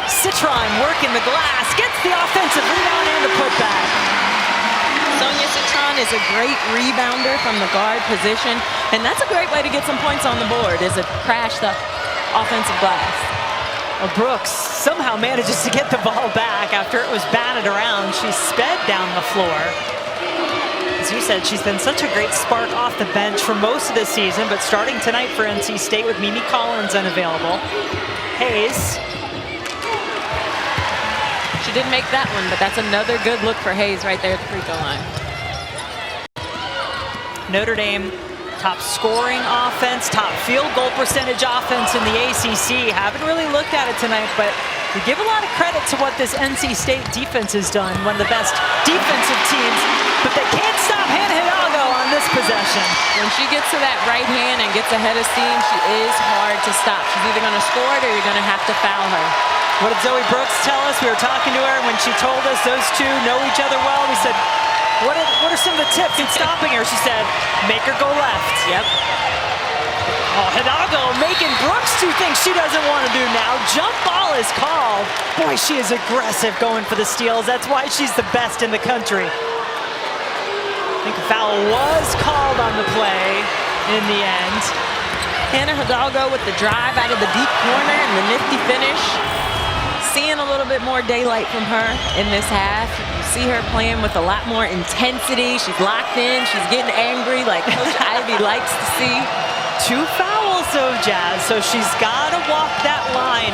Citron working the glass, gets the offensive rebound and the putback. Sonia Citron is a great rebounder from the guard position. And that's a great way to get some points on the board, is to crash the offensive glass. Well, Brooks somehow manages to get the ball back after it was batted around. She sped down the floor. As you said, she's been such a great spark off the bench for most of the season, but starting tonight for NC State with Mimi Collins unavailable. Hayes. She didn't make that one, but that's another good look for Hayes right there at the free throw line. Notre Dame, top scoring offense, top field goal percentage offense in the ACC. Haven't really looked at it tonight, but we give a lot of credit to what this NC State defense has done. One of the best defensive teams, but they can't stop Hannah Hidalgo on this possession. When she gets to that right hand and gets ahead of steam, she is hard to stop. She's either going to score it or you're going to have to foul her. What did Zoe Brooks tell us? We were talking to her when she told us those two know each other well. We said, what are some of the tips in stopping her? She said, make her go left. Yep. Oh, Hidalgo making Brooks do things she doesn't want to do now. Jump ball is called. Boy, she is aggressive going for the steals. That's why she's the best in the country. I think a foul was called on the play in the end. Hannah Hidalgo with the drive out of the deep corner and the nifty finish. Seeing a little bit more daylight from her in this half. You see her playing with a lot more intensity. She's locked in. She's getting angry like Coach Ivy likes to see. 2 fouls though, Jazz, so she's got to walk that line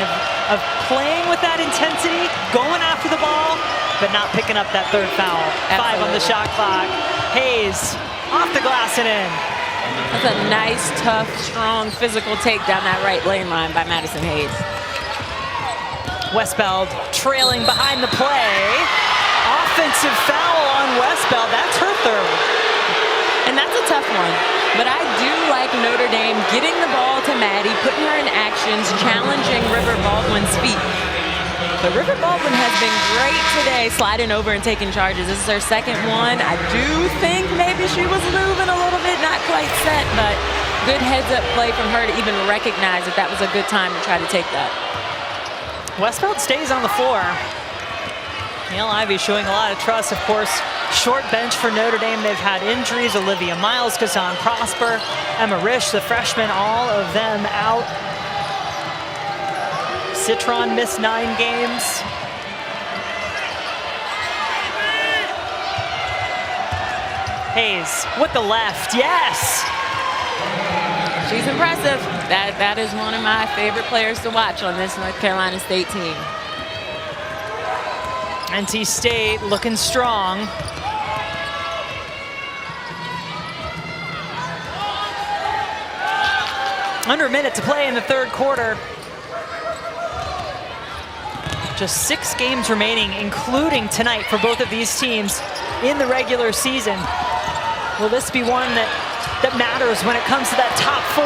of playing with that intensity, going after the ball, but not picking up that 3rd foul. Absolutely. 5 on the shot clock. Hayes off the glass and in. That's a nice, tough, strong, physical take down that right lane line by Madison Hayes. Westbeld trailing behind the play. Offensive foul on Westbeld. That's her 3rd. And that's a tough one. But I do like Notre Dame getting the ball to Maddie, putting her in actions, challenging River Baldwin's feet. But River Baldwin has been great today, sliding over and taking charges. This is her 2nd one. I do think maybe she was moving a little bit, not quite set, but good heads-up play from her to even recognize that that was a good time to try to take that. Westbeld stays on the floor. Neil Ivey showing a lot of trust, of course. Short bench for Notre Dame. They've had injuries. Olivia Miles, Kazan Prosper, Emma Risch, the freshman, all of them out. Citron missed 9 games. Hayes with the left, yes! She's impressive. That is one of my favorite players to watch on this North Carolina State team. NC State looking strong. Under a minute to play in the 3rd quarter. Just 6 games remaining, including tonight for both of these teams in the regular season. Will this be one that matters when it comes to that top 4?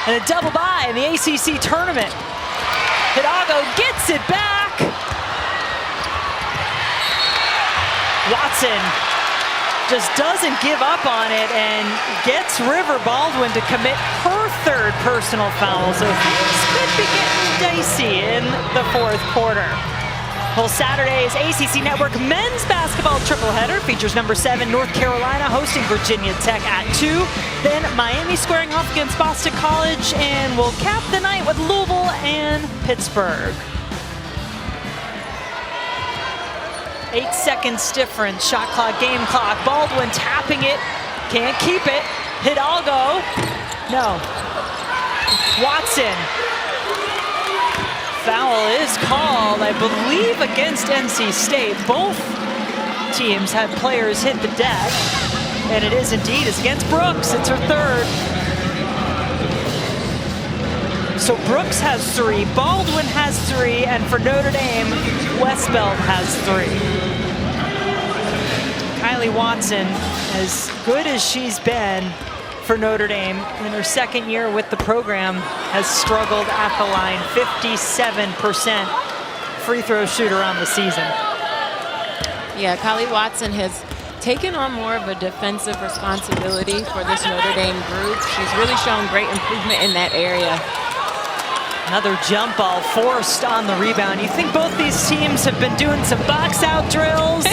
And a double bye in the ACC tournament. Hidalgo gets it back. Watson just doesn't give up on it and gets River Baldwin to commit her 3rd personal foul. So things could be getting dicey in the 4th quarter. Well, Saturday's ACC Network men's basketball tripleheader features number 7 North Carolina hosting Virginia Tech at 2. Then Miami squaring off against Boston College, and we'll cap the night with Louisville and Pittsburgh. 8 seconds difference, shot clock, game clock. Baldwin tapping it, can't keep it. Hidalgo, no. Watson. Foul is called, I believe, against NC State. Both teams had players hit the deck, and it is indeed, it's against Brooks. It's her 3rd. So Brooks has 3, Baldwin has 3, and for Notre Dame, Westbeld has 3. Kylie Watson, as good as she's been for Notre Dame in her 2nd year with the program, has struggled at the line. 57% free throw shooter on the season. Yeah, Kylie Watson has taken on more of a defensive responsibility for this Notre Dame group. She's really shown great improvement in that area. Another jump ball forced on the rebound. You think both these teams have been doing some box out drills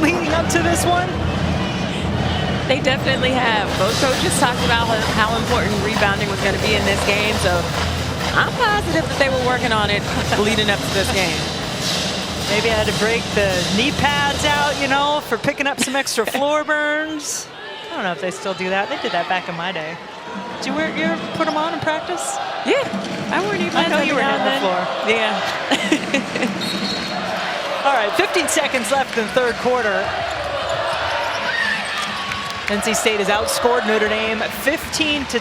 leading up to this one? They definitely have. Both coaches talked about how important rebounding was going to be in this game, so I'm positive that they were working on it leading up to this game. Maybe I had to break the knee pads out, you know, for picking up some extra floor burns. I don't know if they still do that. They did that back in my day. Did you ever put them on in practice? Yeah, I wore knee pads. I know you were every on now and the then. floor. Yeah. All right, 15 seconds left in the third quarter. NC State has outscored Notre Dame 15-10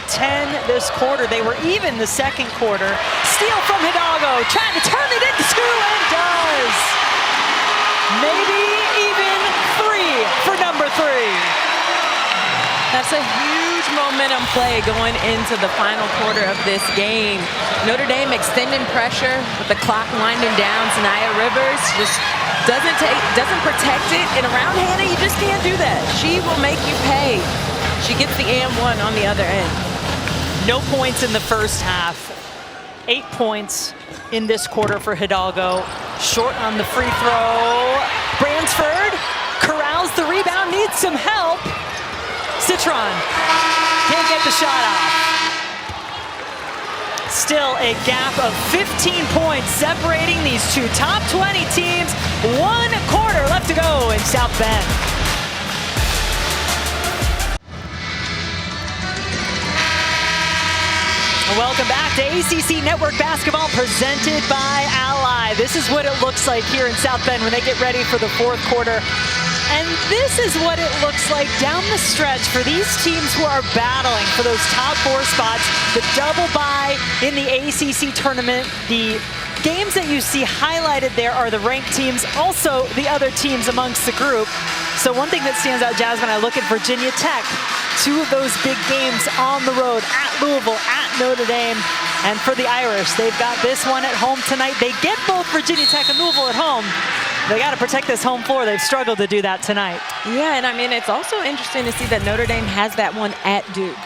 this quarter. They were even the second quarter. Steal from Hidalgo, trying to turn it into two, and does. Maybe even three for number 3. That's a huge momentum play going into the final quarter of this game. Notre Dame extending pressure with the clock winding down. Sanaya Rivers just doesn't protect it. And around Hannah, you just can't do that. She will make you pay. She gets the and one on the other end. No points in the first half. 8 points in this quarter for Hidalgo. Short on the free throw. Bransford corrals the rebound, needs some help. Citron can't get the shot off. Still a gap of 15 points separating these two top 20 teams. 1 quarter left to go in South Bend. Welcome back to ACC Network Basketball presented by Ally. This is what it looks like here in South Bend when they get ready for the fourth quarter. And this is what it looks like down the stretch for these teams who are battling for those top 4 spots. The double bye in the ACC tournament. The games that you see highlighted there are the ranked teams, also the other teams amongst the group. So one thing that stands out, Jasmine, I look at Virginia Tech. 2 of those big games on the road, at Louisville, at Notre Dame. And for the Irish, they've got this one at home tonight. They get both Virginia Tech and Louisville at home. They got to protect this home floor. They've struggled to do that tonight. Yeah, and I mean, it's also interesting to see that Notre Dame has that one at Duke.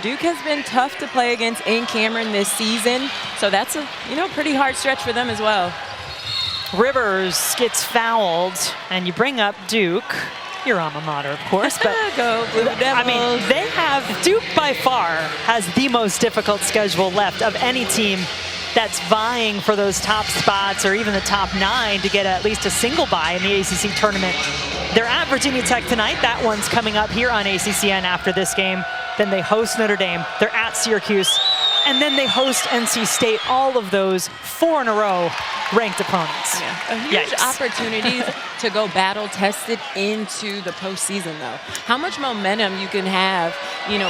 Duke has been tough to play against in Cameron this season, so that's a pretty hard stretch for them as well. Rivers gets fouled, and you bring up Duke, your alma mater, of course. But go Blue Devils. I mean, they have Duke by far has the most difficult schedule left of any team that's vying for those top spots or even the top 9 to get at least a single bye in the ACC tournament. They're at Virginia Tech tonight. That one's coming up here on ACCN after this game. Then they host Notre Dame. They're at Syracuse. And then they host NC State. All of those 4 in a row ranked opponents. Yeah. A huge opportunity to go battle tested into the postseason, though. How much momentum you can have,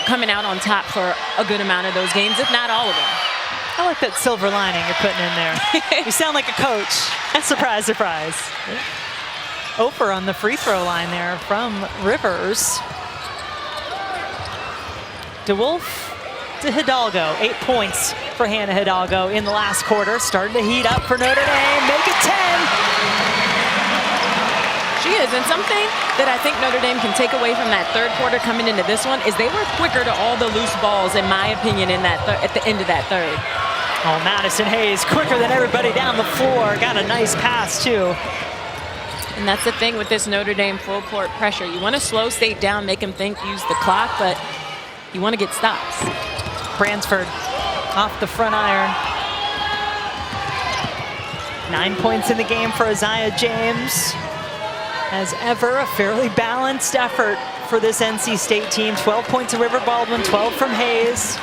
coming out on top for a good amount of those games, if not all of them. I like that silver lining you're putting in there. You sound like a coach. Surprise, surprise. Ofer on the free throw line there from Rivers. DeWolf to Hidalgo. 8 points for Hannah Hidalgo in the last quarter. Starting to heat up for Notre Dame. Make it 10. She is, and something that I think Notre Dame can take away from that third quarter coming into this one is they were quicker to all the loose balls, in my opinion, in that at the end of that third. Oh, Madison Hayes quicker than everybody down the floor. Got a nice pass, too. And that's the thing with this Notre Dame full court pressure. You want to slow State down, make them think, use the clock, but you want to get stops. Bransford off the front iron. 9 points in the game for Isaiah James. As ever, a fairly balanced effort for this NC State team. 12 points of River Baldwin, 12 from Hayes.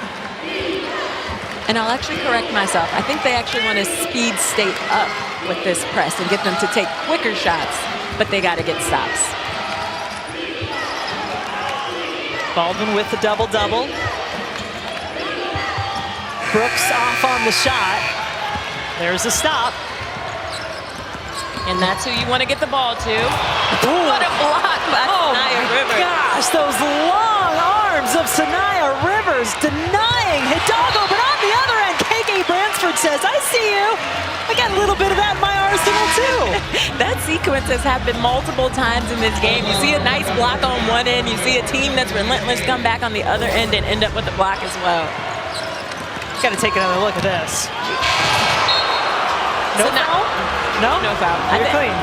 And I'll actually correct myself. I think they actually want to speed State up with this press and get them to take quicker shots, but they got to get stops. Baldwin with the double-double. Brooks off on the shot. There's a stop. And that's who you want to get the ball to. Ooh. What a block by Sanaya Rivers. Gosh, those long arms of Sanaya Rivers denying Hidalgo, but on the other end, KK Bransford says, I see you. I got a little bit of that in my arsenal too. That sequence has happened multiple times in this game. You see a nice block on one end, you see a team that's relentless come back on the other end and end up with a block as well. Got to take another look at this. No foul? No? No foul. You're clean.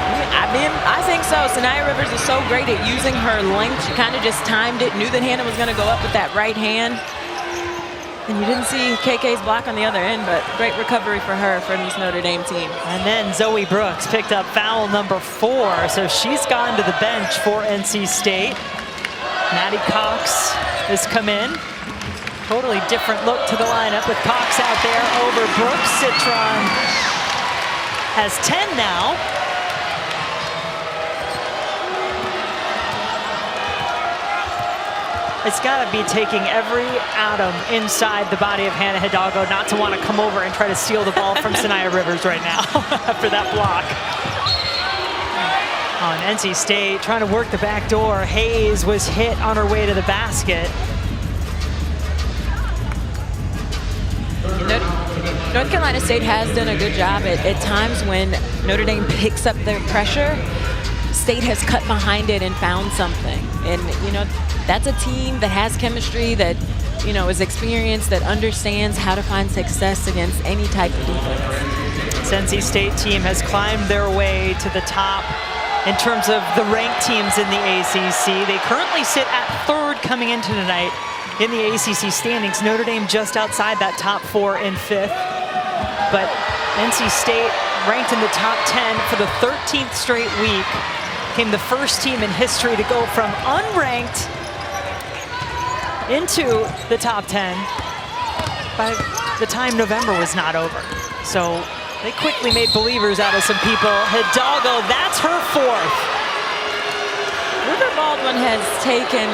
I think so. Sanaya Rivers is so great at using her length. She kind of just timed it, knew that Hannah was going to go up with that right hand. And you didn't see KK's block on the other end, but great recovery for her from this Notre Dame team. And then Zoe Brooks picked up foul number 4, so she's gone to the bench for NC State. Maddie Cox has come in. Totally different look to the lineup with Cox out there over Brooks. Citron has 10 now. It's got to be taking every atom inside the body of Hannah Hidalgo not to want to come over and try to steal the ball from Sanaya Rivers right now after that block. On NC State, trying to work the back door. Hayes was hit on her way to the basket. North Carolina State has done a good job at times when Notre Dame picks up their pressure. State has cut behind it and found something. And, you know, that's a team that has chemistry, that, you know, is experienced, that understands how to find success against any type of defense. This NC State team has climbed their way to the top in terms of the ranked teams in the ACC. They currently sit at 3rd coming into tonight in the ACC standings. Notre Dame just outside that top 4 in 5th. But NC State ranked in the top 10 for the 13th straight week. Became the first team in history to go from unranked into the top 10 by the time November was not over. So they quickly made believers out of some people. Hidalgo, that's her 4th. River Baldwin has taken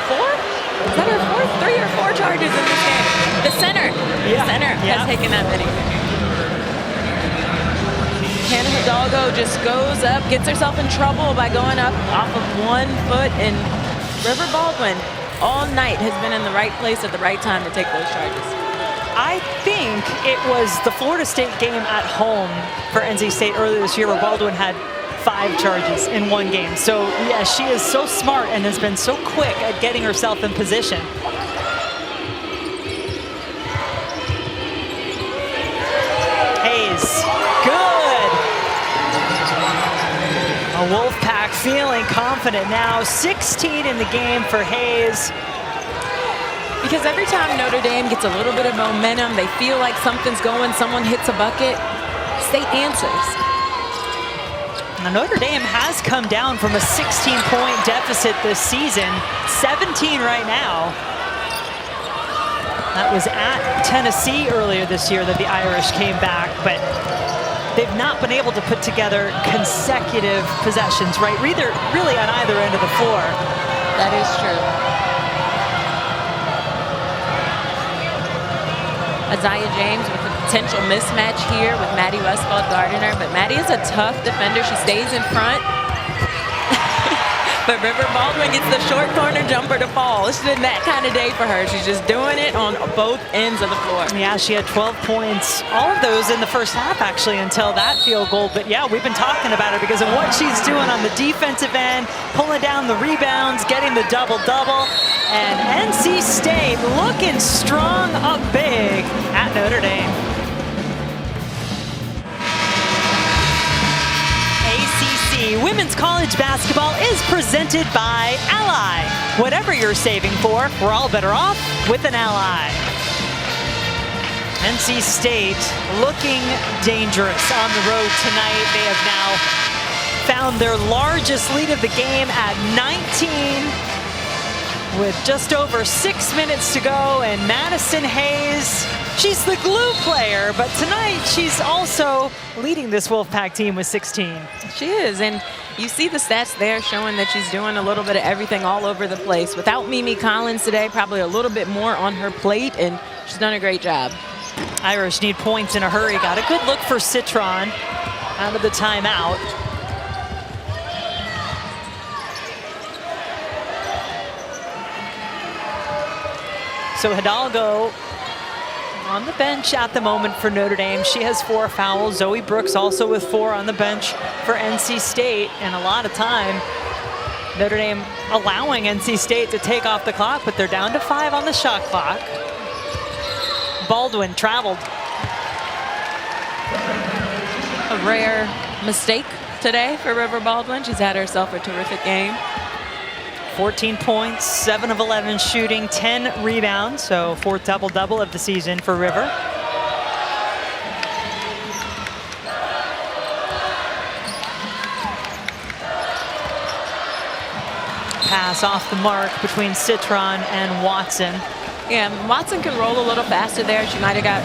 4? Is that her 4th? 3 or 4 charges in this game. The center has taken that many. Hannah Hidalgo just goes up, gets herself in trouble by going up off of 1 foot, and River Baldwin all night has been in the right place at the right time to take those charges. I think it was the Florida State game at home for NC State earlier this year where Baldwin had 5 charges in 1 game. So yeah, she is so smart and has been so quick at getting herself in position. Hayes, good. A Wolfpack feeling confident now. 16 in the game for Hayes. Because every time Notre Dame gets a little bit of momentum, they feel like something's going, someone hits a bucket, State answers. Now Notre Dame has come down from a 16-point deficit this season, 17 right now. That was at Tennessee earlier this year that the Irish came back, but they've not been able to put together consecutive possessions, right? Really on either end of the floor. That is true. Isaiah James with a potential mismatch here with Maddie Westfall guarding her, but Maddie is a tough defender. She stays in front. But River Baldwin gets the short corner jumper to fall. It's been that kind of day for her. She's just doing it on both ends of the floor. Yeah, she had 12 points, all of those in the first half actually until that field goal. But yeah, we've been talking about it because of what she's doing on the defensive end, pulling down the rebounds, getting the double-double. And NC State looking strong up big at Notre Dame. ACC Women's College Basketball is presented by Ally. Whatever you're saving for, we're all better off with an Ally. NC State looking dangerous on the road tonight. They have now found their largest lead of the game at 19 with just over 6 minutes to go, and Madison Hayes, she's the glue player, but tonight she's also leading this Wolfpack team with 16. She is, and you see the stats there showing that she's doing a little bit of everything all over the place. Without Mimi Collins today, probably a little bit more on her plate, and she's done a great job. Irish need points in a hurry. Got a good look for Citron out of the timeout. So Hidalgo on the bench at the moment for Notre Dame. She has 4 fouls. Zoe Brooks also with 4 on the bench for NC State. And a lot of time, Notre Dame allowing NC State to take off the clock, but they're down to 5 on the shot clock. Baldwin traveled. A rare mistake today for River Baldwin. She's had herself a terrific game. 14 points, 7 of 11 shooting, 10 rebounds, so 4th double-double of the season for River. Pass off the mark between Citron and Watson. Yeah, Watson can roll a little faster there. She might have got,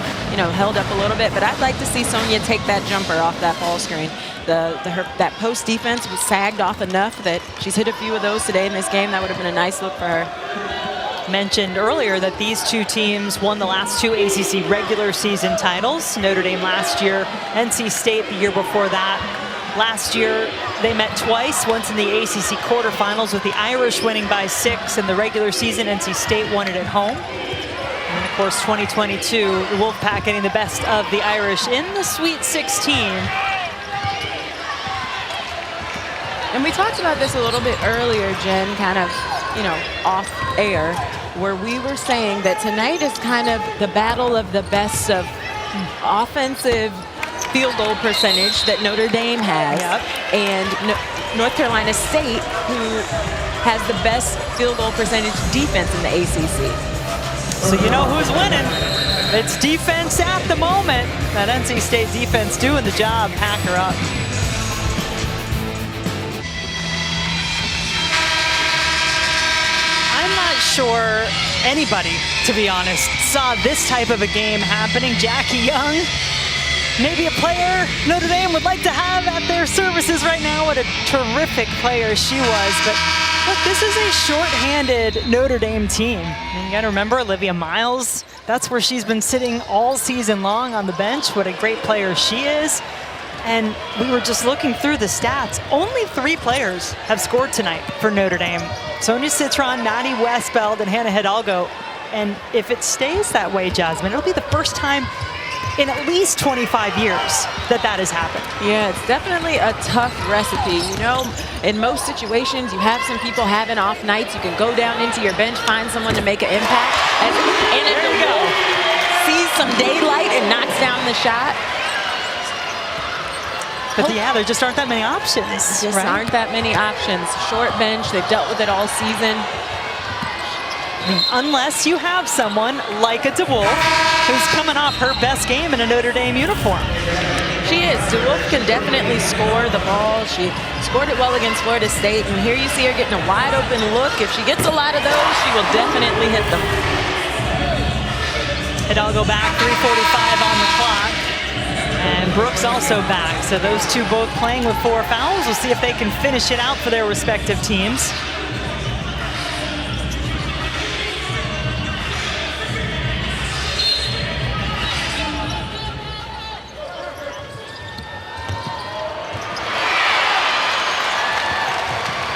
held up a little bit, but I'd like to see Sonia take that jumper off that ball screen. That post defense was sagged off enough that she's hit a few of those today in this game. That would have been a nice look for her. Mentioned earlier that these two teams won the last 2 ACC regular season titles. Notre Dame last year, NC State the year before that. Last year, they met twice, once in the ACC quarterfinals with the Irish winning by 6 in the regular season. NC State won it at home. And of course, 2022, the Wolfpack getting the best of the Irish in the Sweet 16. And we talked about this a little bit earlier, Jen, kind of, off air, where we were saying that tonight is kind of the battle of the best of offensive field goal percentage that Notre Dame has, and North Carolina State, who has the best field goal percentage defense in the ACC. So you know who's winning. It's defense at the moment. That NC State defense doing the job. Pack her up. I'm not sure anybody, to be honest, saw this type of a game happening. Jackie Young, maybe a player Notre Dame would like to have at their services right now. What a terrific player she was. But look, this is a short-handed Notre Dame team. And you got to remember Olivia Miles. That's where she's been sitting all season long on the bench. What a great player she is. And we were just looking through the stats. Only 3 players have scored tonight for Notre Dame. Sonia Citron, Nadi Westbeld, and Hannah Hidalgo. And if it stays that way, Jasmine, it'll be the first time in at least 25 years that has happened. Yeah, it's definitely a tough recipe. In most situations, you have some people having off nights. You can go down into your bench, find someone to make an impact. And there you go. Sees some daylight and knocks down the shot. But yeah, there just aren't that many options. Aren't that many options. Short bench, they've dealt with it all season. Unless you have someone like a DeWolf who's coming off her best game in a Notre Dame uniform. She is. DeWolf can definitely score the ball. She scored it well against Florida State, and here you see her getting a wide open look. If she gets a lot of those, she will definitely hit them. Hidalgo back, 3:45 on the clock. And Brooks also back. So those two both playing with 4 fouls. We'll see if they can finish it out for their respective teams.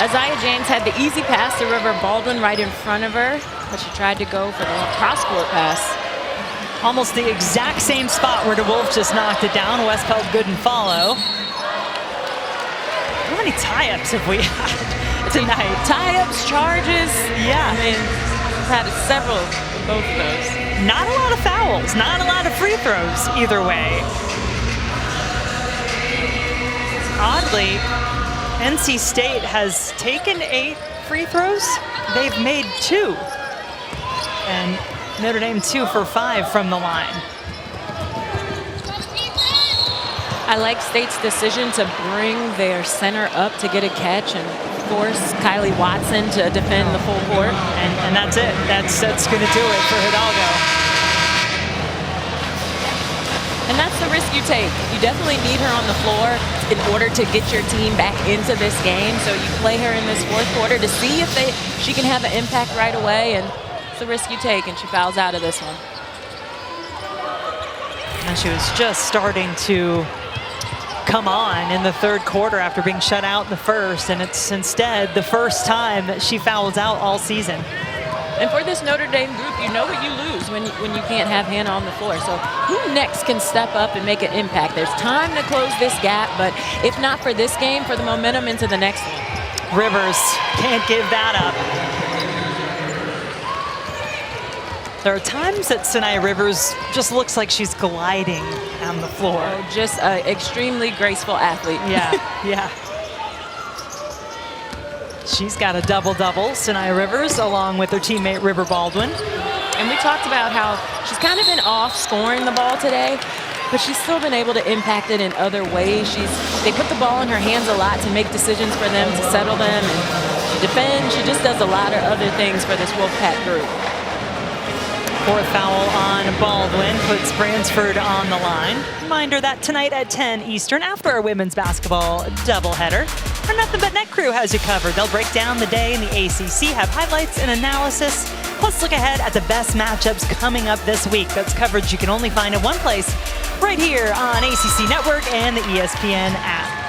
Isaiah James had the easy pass to River Baldwin right in front of her, but she tried to go for the cross-court pass. Almost the exact same spot where DeWolf just knocked it down. Westfeld good and follow. How many tie-ups have we had tonight? Tie-ups, charges. Yeah. I mean, we've had several of both of those. Not a lot of fouls, not a lot of free throws either way. Oddly, NC State has taken 8 free throws. They've made 2. And Notre Dame 2 for 5 from the line. I like State's decision to bring their center up to get a catch and force Kylie Watson to defend the full court. And that's it. That's going to do it for Hidalgo. And that's the risk you take. You definitely need her on the floor in order to get your team back into this game. So you play her in this 4th quarter to see if she can have an impact right away. And it's the risk you take, and she fouls out of this one. And she was just starting to come on in the 3rd quarter after being shut out in the 1st. And it's instead the first time that she fouls out all season. And for this Notre Dame group, you know what you lose when you can't have Hannah on the floor. So who next can step up and make an impact? There's time to close this gap, but if not for this game, for the momentum into the next one. Rivers can't give that up. There are times that Sinai Rivers just looks like she's gliding down the floor. Oh, just an extremely graceful athlete. Yeah, yeah. She's got a double-double, Sanaya Rivers, along with her teammate River Baldwin. And we talked about how she's kind of been off scoring the ball today, but she's still been able to impact it in other ways. They put the ball in her hands a lot to make decisions for them, to settle them, and defend. She just does a lot of other things for this Wolfpack group. Fourth foul on Baldwin puts Bransford on the line. Reminder that tonight at 10 Eastern, after our women's basketball doubleheader, our Nothing But Net crew has you covered. They'll break down the day in the ACC, have highlights and analysis, plus look ahead at the best matchups coming up this week. That's coverage you can only find in one place, right here on ACC Network and the ESPN app.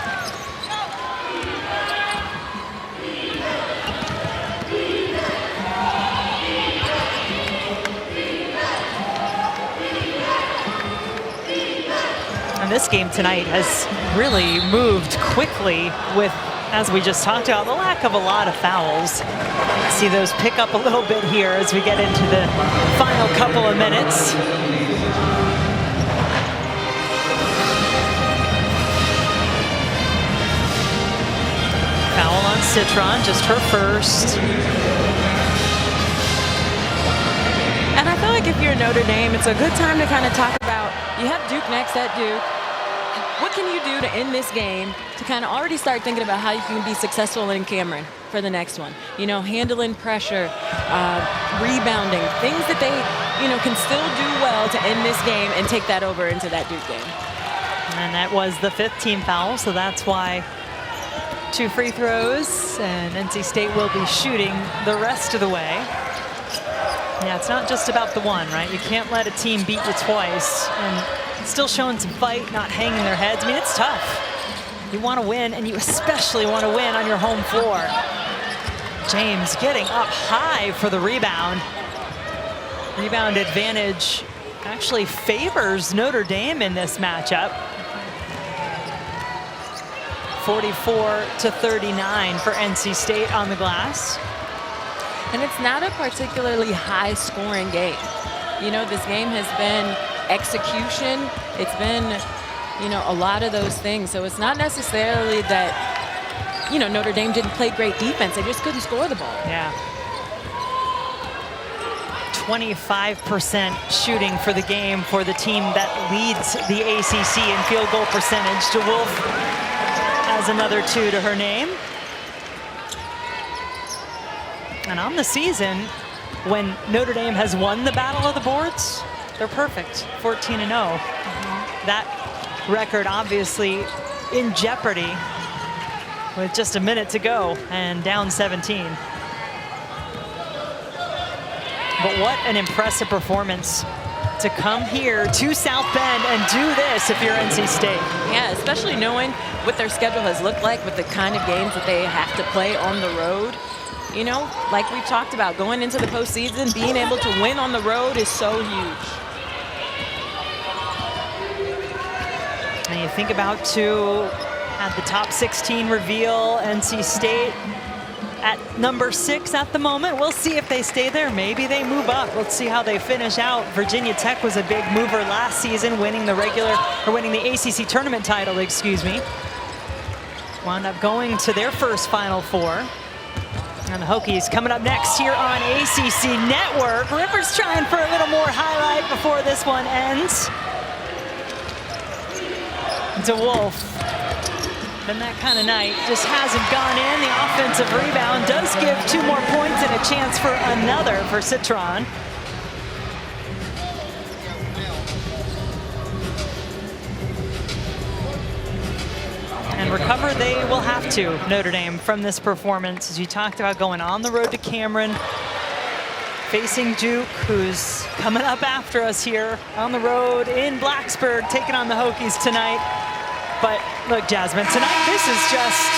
This game tonight has really moved quickly with, as we just talked about, the lack of a lot of fouls. See those pick up a little bit here as we get into the final couple of minutes. Foul on Citron, just her first. And I feel like if you're Notre Dame, it's a good time to kind of talk about, you have Duke next at Duke. What can you do to end this game to kind of already start thinking about how you can be successful in Cameron for the next one? You know, handling pressure, rebounding, things that they, can still do well to end this game and take that over into that Duke game. And that was the 5th team foul, so that's why 2 free throws, and NC State will be shooting the rest of the way. Yeah, it's not just about the one, right? You can't let a team beat you twice and still showing some fight, not hanging their heads. I mean, it's tough. You want to win, and you especially want to win on your home floor. James getting up high for the rebound. Rebound advantage actually favors Notre Dame in this matchup. 44-39 for NC State on the glass. And it's not a particularly high-scoring game. This game has been execution. It's been, a lot of those things. So it's not necessarily that, Notre Dame didn't play great defense. They just couldn't score the ball. Yeah. 25% shooting for the game for the team that leads the ACC in field goal percentage. DeWolf has another 2 to her name. And on the season, when Notre Dame has won the battle of the boards, they're perfect, 14-0. That record obviously in jeopardy with just a minute to go and down 17. But what an impressive performance to come here to South Bend and do this if you're NC State. Yeah, especially knowing what their schedule has looked like with the kind of games that they have to play on the road. Like we talked about, going into the postseason, being able to win on the road is so huge. And you think about, too, at the top 16 reveal, NC State at number 6 at the moment. We'll see if they stay there. Maybe they move up. Let's see how they finish out. Virginia Tech was a big mover last season, winning the ACC tournament title, Wound up going to their first Final Four. And the Hokies coming up next here on ACC Network. Rivers trying for a little more highlight before this one ends. DeWolf, been that kind of night, just hasn't gone in. The offensive rebound does give 2 more points and a chance for another for Citron. And recover they will have to, Notre Dame, from this performance. As you talked about, going on the road to Cameron, facing Duke, who's coming up after us here on the road in Blacksburg, taking on the Hokies tonight. But look, Jasmine, tonight this is just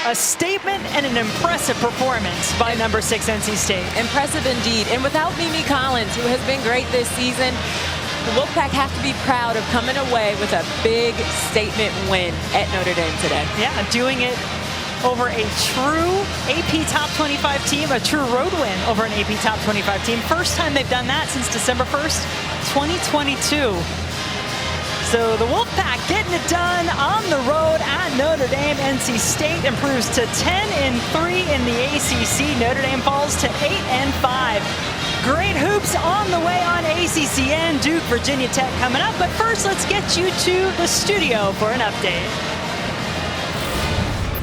a statement and an impressive performance by number 6 NC State. Impressive indeed. And without Mimi Collins, who has been great this season, the Wolfpack have to be proud of coming away with a big statement win at Notre Dame today. Yeah, doing it over a true AP Top 25 team, a true road win over an AP Top 25 team. First time they've done that since December 1st, 2022. So the Wolfpack getting it done on the road at Notre Dame. NC State improves to 10-3 in the ACC. Notre Dame falls to 8-5. Great hoops on the way on ACCN. Duke, Virginia Tech coming up. But first, let's get you to the studio for an update.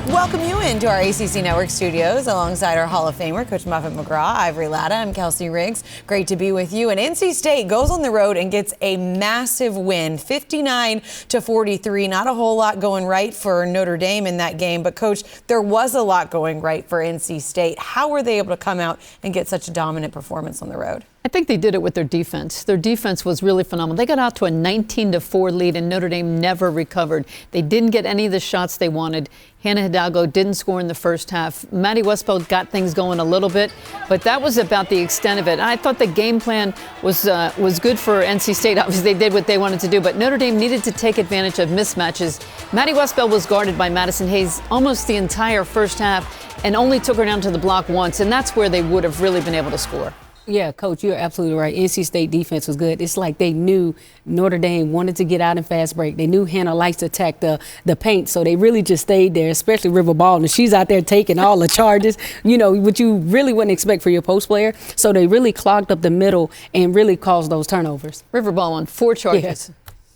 Welcome you into our ACC Network studios alongside our Hall of Famer, Coach Muffet McGraw, Ivory Latta. I'm Kelsey Riggs. Great to be with you. And NC State goes on the road and gets a massive win, 59-43. Not a whole lot going right for Notre Dame in that game. But, Coach, there was a lot going right for NC State. How were they able to come out and get such a dominant performance on the road? I think they did it with their defense. Their defense was really phenomenal. They got out to a 19-4 lead, and Notre Dame never recovered. They didn't get any of the shots they wanted. Hannah Hidalgo didn't score in the first half. Maddie Westphal got things going a little bit, but that was about the extent of it. I thought the game plan was good for NC State. Obviously, they did what they wanted to do, but Notre Dame needed to take advantage of mismatches. Maddie Westphal was guarded by Madison Hayes almost the entire first half and only took her down to the block once, and that's where they would have really been able to score. Yeah, Coach, you're absolutely right. NC State defense was good. It's like they knew Notre Dame wanted to get out in fast break. They knew Hannah likes to attack the paint, so they really just stayed there, especially River Baldwin. She's out there taking all the charges, you know, what you really wouldn't expect for your post player. So they really clogged up the middle and really caused those turnovers. River Baldwin, 4 charges.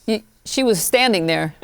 Yeah. She was standing there.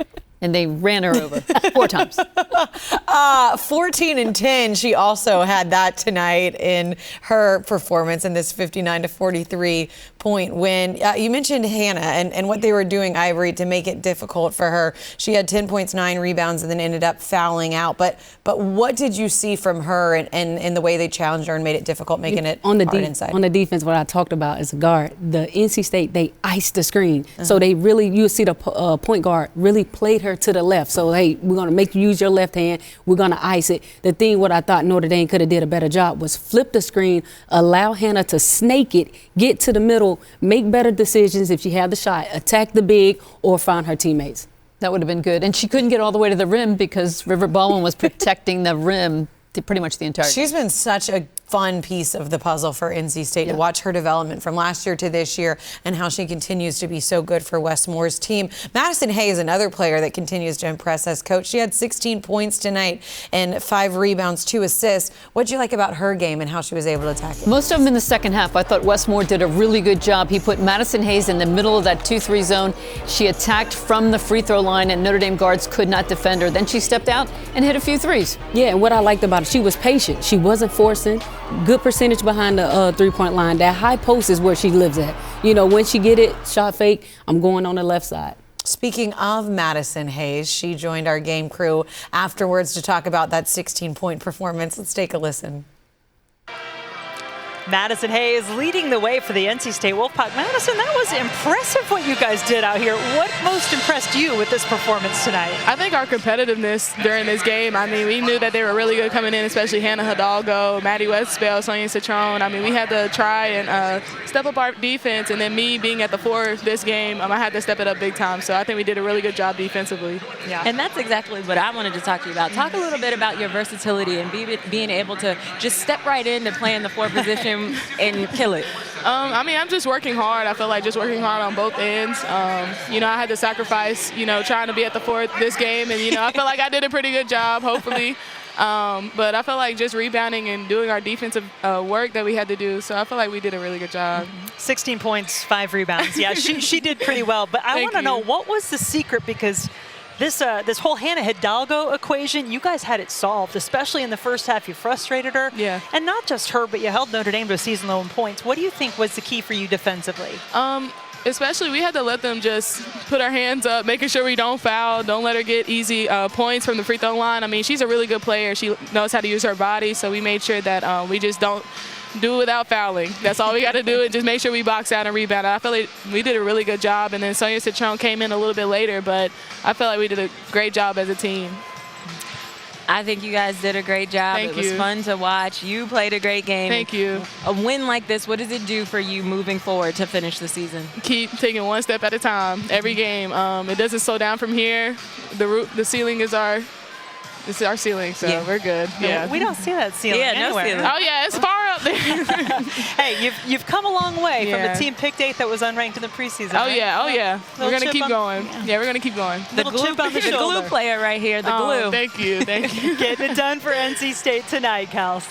And they ran her over 4 times. 14-10. She also had that tonight in her performance in this 59-43 point win. You mentioned Hannah and what they were doing, Ivory, to make it difficult for her. She had 10 points, 9 rebounds, and then ended up fouling out. But what did you see from her and the way they challenged her and made it difficult, making it hard inside? On the defense, what I talked about as a guard, the NC State, they iced the screen. So they really, you see the point guard really played her to the left. So, hey, we're going to make you use your left hand. We're going to ice it. The thing what I thought Notre Dame could have did a better job was flip the screen, allow Hannah to snake it, get to the middle, make better decisions if she had the shot, attack the big, or find her teammates. That would have been good. And she couldn't get all the way to the rim because River Baldwin was protecting the rim pretty much the entire game. She's been such a fun piece of the puzzle for NC State to watch her development from last year to this year and how she continues to be so good for Wes Moore's team. Madison Hayes, another player that continues to impress us, Coach. She had 16 points tonight and 5 rebounds, 2 assists. What'd you like about her game and how she was able to attack it? Most of them in the second half. I thought Wes Moore did a really good job. He put Madison Hayes in the middle of that 2-3 zone. She attacked from the free throw line and Notre Dame guards could not defend her. Then she stepped out and hit a few threes. Yeah, and what I liked about it, she was patient. She wasn't forcing. Good percentage behind the three-point line. That high post is where she lives at. You know, when she get it, shot fake, I'm going on the left side. Speaking of Madison Hayes, she joined our game crew afterwards to talk about that 16-point performance. Let's take a listen. Madison Hayes leading the way for the NC State Wolfpack. Madison, that was impressive what you guys did out here. What most impressed you with this performance tonight? I think our competitiveness during this game. I mean, we knew that they were really good coming in, especially Hannah Hidalgo, Maddie Westphal, Sonia Citron. I mean, we had to try and step up our defense, and then me being at the 4 this game, I had to step it up big time. So I think we did a really good job defensively. Yeah. And that's exactly what I wanted to talk to you about. Talk a little bit about your versatility and being able to just step right in to play in the 4 position and kill it. I mean, I'm just working hard. I feel like just working hard on both ends. You know, I had to sacrifice, you know, trying to be at the 4 this game. And, you know, I feel like I did a pretty good job, hopefully. But I feel like just rebounding and doing our defensive work that we had to do. So I feel like we did a really good job. 16 points, 5 rebounds. Yeah, she did pretty well. But I want to know, what was the secret? Because this whole Hannah Hidalgo equation, you guys had it solved, especially in the first half. You frustrated her. Yeah. And not just her, but you held Notre Dame to a season low in points. What do you think was the key for you defensively? Especially we had to let them just put our hands up, making sure we don't foul, don't let her get easy points from the free throw line. I mean, she's a really good player. She knows how to use her body, so we made sure that we just don't do without fouling. That's all we got to do, and just make sure we box out and rebound. I feel like we did a really good job, and then Sonia Citron came in a little bit later, but I feel like we did a great job as a team. I think you guys did a great job. Thank it was you. Fun to watch. You played a great game. Thank you. A win like this, what does it do for you moving forward to finish the season? Keep taking one step at a time, every game. It doesn't slow down from here. The ceiling is our ceiling, so we're good. Yeah. We don't see that ceiling anywhere. No ceiling. Oh, yeah, it's far up there. Hey, you've come a long way from Yeah. the team picked 8th that was unranked in the preseason. Oh right? yeah, oh yeah. We're Little gonna chip keep on- going. Yeah, we're gonna keep going. The Little chip on the glue shoulder. player right here, the Oh, glue. thank you, thank you. Getting it done for NC State tonight, Kels.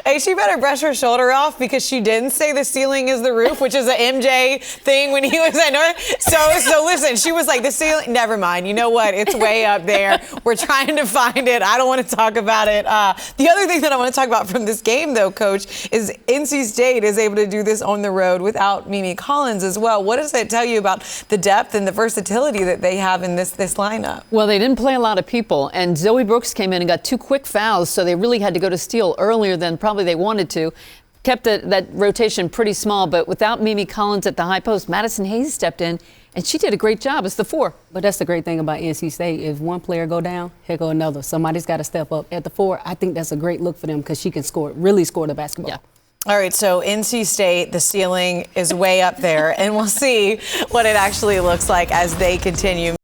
Hey, she better brush her shoulder off because she didn't say the ceiling is the roof, which is a MJ thing when he was at Notre. So listen, she was like, the ceiling, never mind. You know what? It's way up there. We're trying to find it. I don't want to talk about it. The other thing that I want to talk about from this game, though, Coach, is NC State is able to do this on the road without Mimi Collins as well. What does that tell you about the depth and the versatility that they have in this lineup? Well, they didn't play a lot of people, and Zoe Brooks came in and got 2 quick fouls, so they really had to go to steal earlier than probably they wanted to. Kept that rotation pretty small, but without Mimi Collins at the high post, Madison Hayes stepped in, and she did a great job as the 4. But that's the great thing about NC State. If one player go down, here go another. Somebody's got to step up at the 4. I think that's a great look for them because she can really score the basketball. Yeah. All right, so NC State, the ceiling is way up there, and we'll see what it actually looks like as they continue.